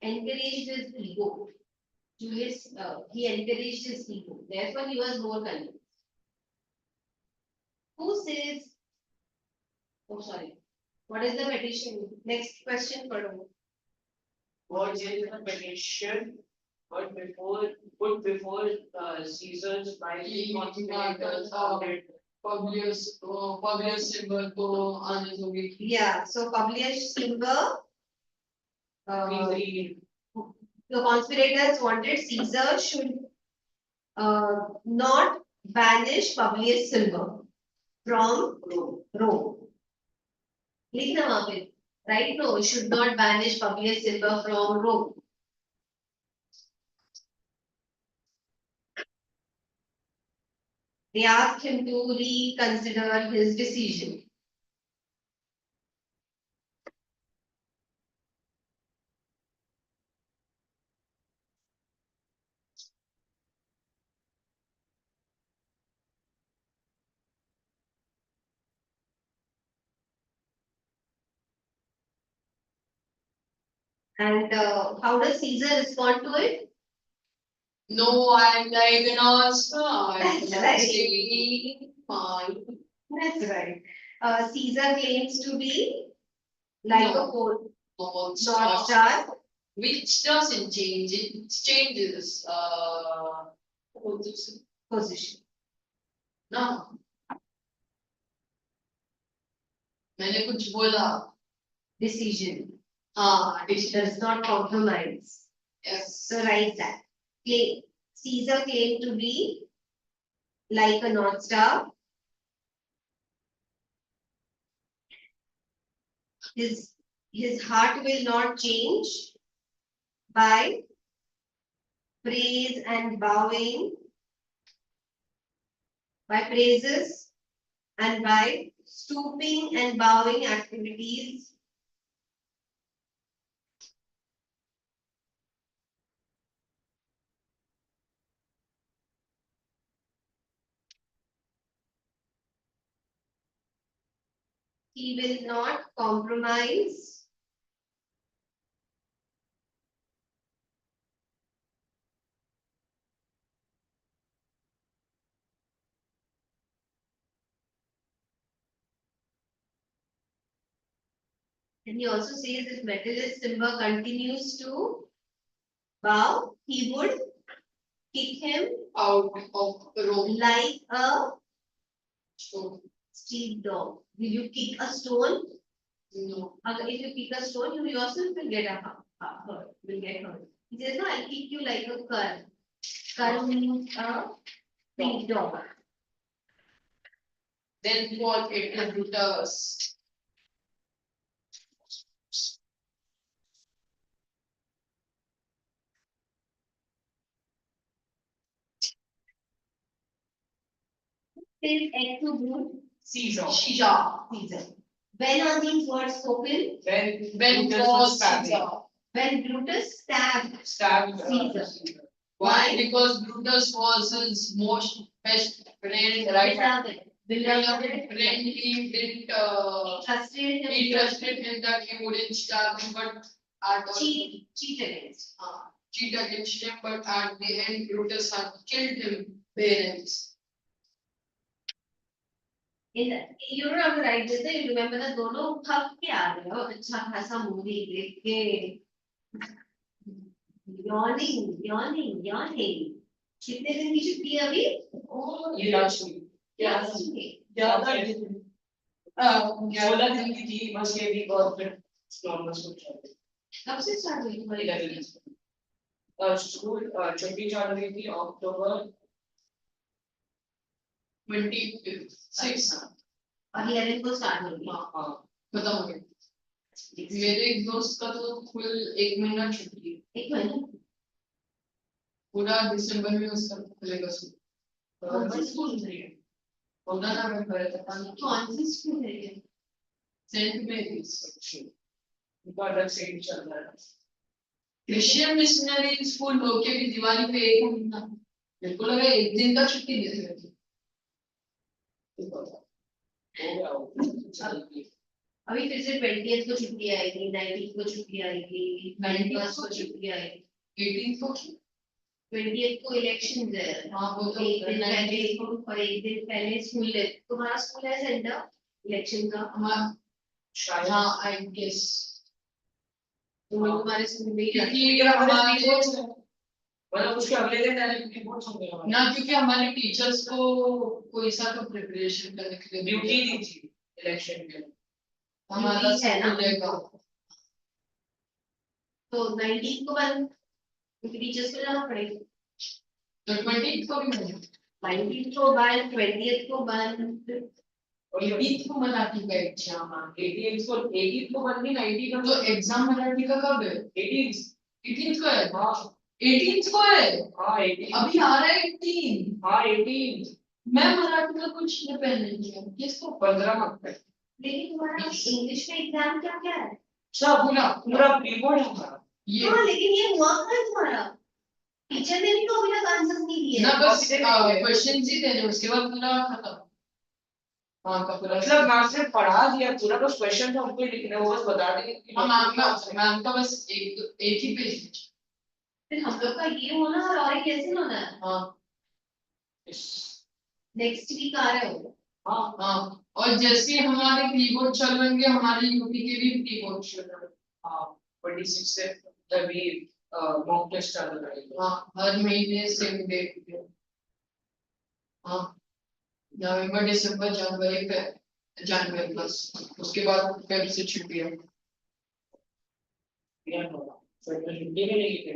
encouraged his ego. Julius, he encouraged his ego. Therefore, he was more convinced. Who says? Oh, sorry. What is the petition? Next question, Padu. What is the petition? But before Caesar's by He conspirators Publius Silver को आने दोगे. Yeah, so Publius Silver, we the conspirators wanted Caesar should not banish Publius Silver from Rome. लिखना वहाँ पे. Right? No, should not banish Publius Silver from Rome. They asked him to reconsider his decision. And how does Caesar respond to it? No, I'm diagnosed. That's right. Fine. That's right. Caesar claims to be like No. a pole, North North Star, Star. which doesn't change. It changes. Position. ना मैंने कुछ बोला. Decision. It Does not compromise. yes. So write that. Caesar claimed to be like a North Star. His heart will not change by praise and bowing, by praises and by stooping and bowing activities. He will not compromise and he also says if Metellus Timber continues to bow, he would kick him Out of Rome. like a So street dog. Will you kick a stone? no. If you kick a stone, you yourself will get hurt. Will get hurt. He says, no, I'll kick you like a cur. Cur means a street dog. Then what it does. is egg to brood, Caesar. Caesar. When are these words spoken? When When Brutus was stabbing. Caesar? When Brutus stabbed. Stabbed Caesar. Why? Because Brutus was his most best friend, right? Beloved friend, he didn't, Trusted him. he trusted him that he wouldn't stab him, but at Cheat against. cheat against him, but at the end, Brutus had killed him parents. You don't have to write this. You remember that दोनों थक के आ रहे हो अच्छा खासा movie देख के yawning कितने दिन की छुट्टी है अभी ये लास्ट वीक ज्यादा 16 दिन की थी बस ये वीक और फिर नॉर्मल स्कूल चालू कब से स्टार्ट हुई तुम्हारी 11 स्कूल छुट्टी चालू हुई थी अक्टूबर 26 और 11 को स्टार्ट हो गई हाँ खत्म हो गई। मेरे एक दोस्त का तो फुल 1 महीना छुट्टी है, एक महीना पूरा दिसंबर में उसका खुलेगा स्कूल। कौन सी स्कूल है होगा ना, मैं पता नहीं कौन सी स्कूल है ये सेंट मेरीज उनका अलग से ही चल रहा है क्रिश्चियन मिशनरी स्कूल होके भी दिवाली पे 1 महीना, मेरे को लगा 1 दिन का छुट्टी दे देते। हो गया अभी फिर से 20th को छुट्टी आएगी 19th को छुट्टी आएगी 21st को छुट्टी आएगी 18 को 20th को इलेक्शन है हाँ वो तो एक दिन पहले और एक दिन पहले स्कूल है तुम्हारा स्कूल है सेंटर इलेक्शन का हमारा शायद हाँ आई गेस, तुम लोग हमारे स्कूल में ही क्योंकि हमारे मतलब उसके अगले दिन डायरेक्ट रिपोर्ट्स होंगे हमारे ना, क्योंकि हमारे टीचर्स को कोई सा तो प्रिपरेशन करने के लिए ड्यूटी दी थी इलेक्शन के हमारा Duty है ना? स्कूल रहेगा। तो 19th को बंद क्योंकि टीचर्स को जाना पड़ेगा तो 20 को भी नहीं, 19th को बंद 20th को बंद और ये 18 को मराठी का एग्जाम, 18 को बंद नहीं 19 का तो एग्जाम मराठी का कब है? 18 18 को है, हाँ 18 को है, हाँ 18 अभी आ रहा है 18। हाँ 18 मैं मराठी का कुछ नहीं पहले किया, किसको 15 हफ्ते लेकिन तुम्हारा इंग्लिश में एग्जाम क्या क्या है अच्छा पूरा पूरा प्रीबोर्ड है हमारा ये हाँ लेकिन ये हुआ है तुम्हारा टीचर ने भी तो अभी तक आंसर नहीं दिए ना, बस क्वेश्चन ही देने उसके बाद पूरा खत्म। हाँ का पूरा मतलब मैम से पढ़ा दिया पूरा बस क्वेश्चन था उनको ही लिखना है वो बस बता देंगे कि हाँ मैम का बस एक ही पेज। फिर हम लोग का ये होना और कैसे होना है हाँ नेक्स्ट वीक आ रहे हो हाँ हाँ, और जैसे हमारे कीबोर्ड चलेंगे हमारे यूपी के भी कीबोर्ड चलेंगे। हाँ 26 से तभी मॉक टेस्ट चालू करेंगे हाँ हर महीने सेम डेट पे। हाँ नवंबर दिसंबर जनवरी बस, उसके बाद फेब से छुट्टियां। छुट्टी में नहीं थे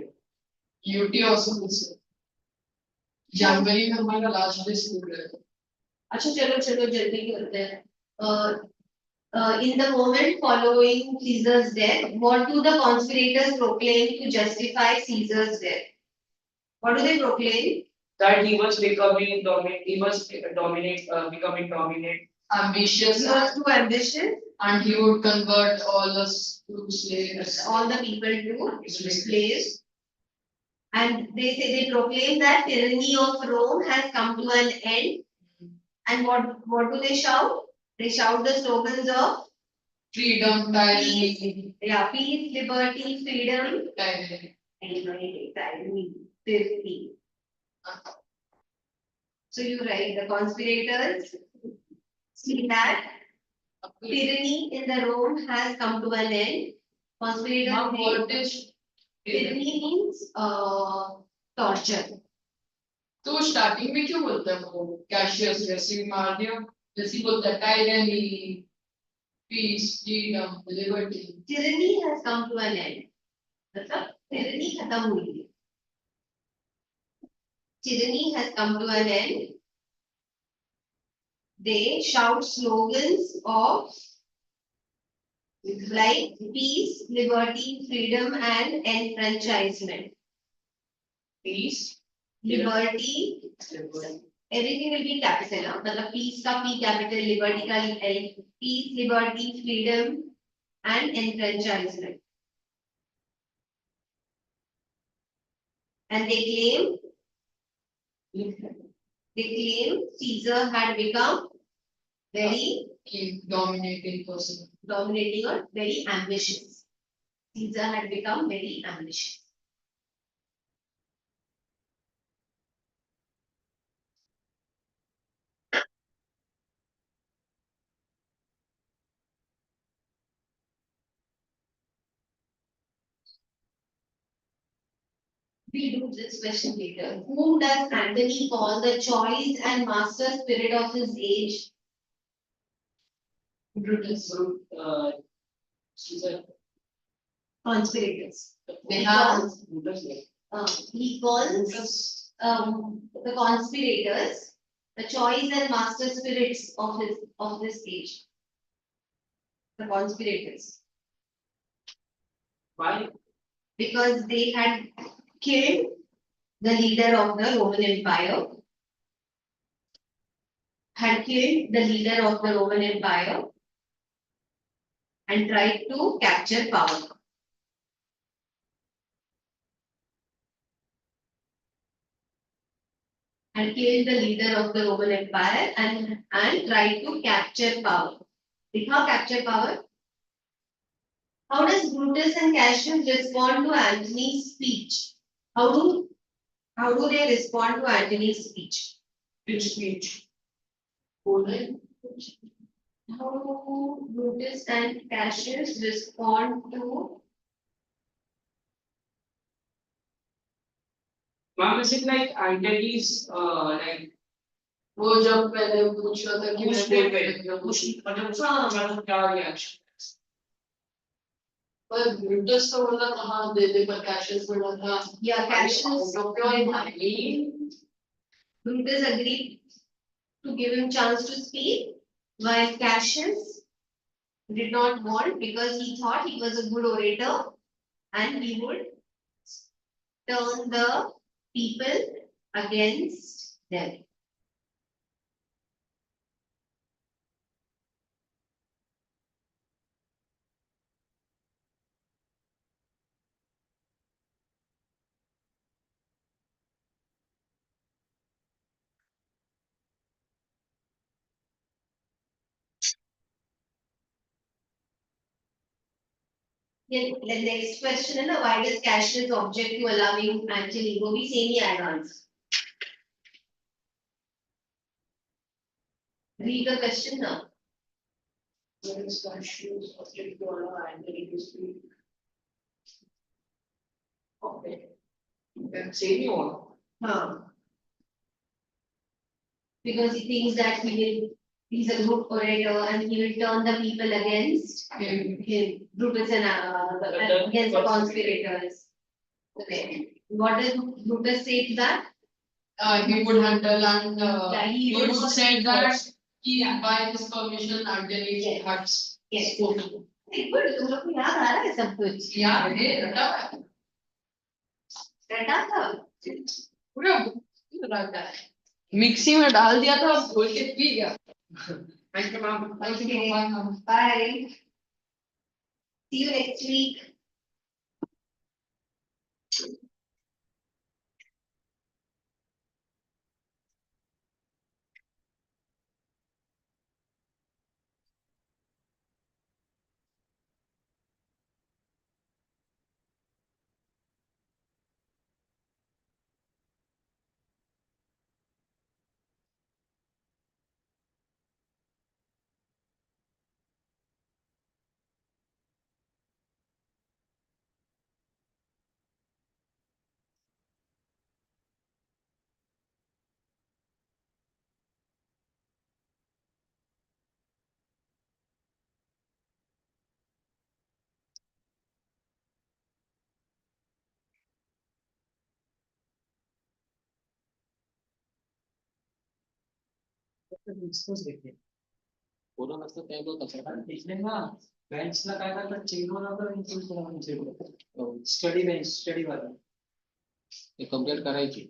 यूटी और स्कूल से जनवरी में हमारा लास्ट डे स्कूल है। अच्छा चलो चलो जल्दी करते हैं in the moment following Caesar's death, what do the conspirators proclaim to justify Caesar's death? What do they proclaim? that he was becoming becoming dominant Ambitious He was too ambitious, and he would convert all us to slaves. all the people to slaves. And they proclaim that tyranny of Rome has come to an end. And what do they shout? They shout the slogans of Freedom, tyranny, peace, liberty, freedom, tyranny. tyranny, tyranny. So you write the conspirators see that tyranny in the Rome has come to an end. Conspirators Now say what is tyranny means torture. तो starting में क्यों बोलता है वो Cassius जैसे भी मार दिया, जैसे बोलता है tyranny, peace, freedom, liberty. Tyranny has come to an end. मतलब tyranny खत्म हुई है. Tyranny has come to an end. They shout slogans of like peace, liberty, freedom, and enfranchisement. peace Liberty, everything will be capital. हाँ? मतलब peace का P capital, liberty का L, peace, liberty, freedom and enfranchisement. And they claim Caesar had become very dominating person. dominating or very ambitious. Caesar had become very ambitious. We do this question later. Whom does Antony call the choice and master spirit of his age? Brutus. Caesar. Conspirators. They have Brutus. He calls the conspirators the choice and master spirits of this age. The conspirators, Why? because they had killed the leader of the Roman Empire, and tried to capture power. Had killed the leader of the Roman Empire and tried to capture power. How capture power? How does Brutus and Cassius respond to Antony's speech? How do they respond to Antony's speech? Which speech? How do Brutus and Cassius respond to? Ma'am, is it like Antony's like वो जब पहले पूछ रहा था कि push मैं पे push मतलब उसका क्या reaction? पर ब्रूटस तो बोला था हाँ दे दे, पर कैशियस बोला था Yeah, Cassius. नहीं Brutus agreed to give him chance to speak, while Cassius did not want because he thought he was a good orator and he would turn the people against them. Then the next question is why does Cassius object to allowing Antony? वो भी same ही आएगा answer. Read the question now. Where is Cassius object to allow Antony to speak? Okay. Then say me one. Because he thinks that he's a good orator and he will turn the people against him, Brutus and against the conspirators. Okay. What does Brutus say to that? he would handle and He he would would say that he Yeah. by his permission Antony Yes. had Yes. spoken. Good, तुम लोग को याद आ रहा है सब कुछ? यार ये रटा है रटा था? पूरा रटा है मिक्सी में डाल दिया था घोल के पी गया. Thank you, ma'am. Okay. Bye. See you next week. पूरा मतलब काय तो कचरा दिसले ना बेंचला काय करतात चिंगवला तर इन्क्लूड करून स्टडी बेंच स्टडी वाला हे कंप्लीट करायची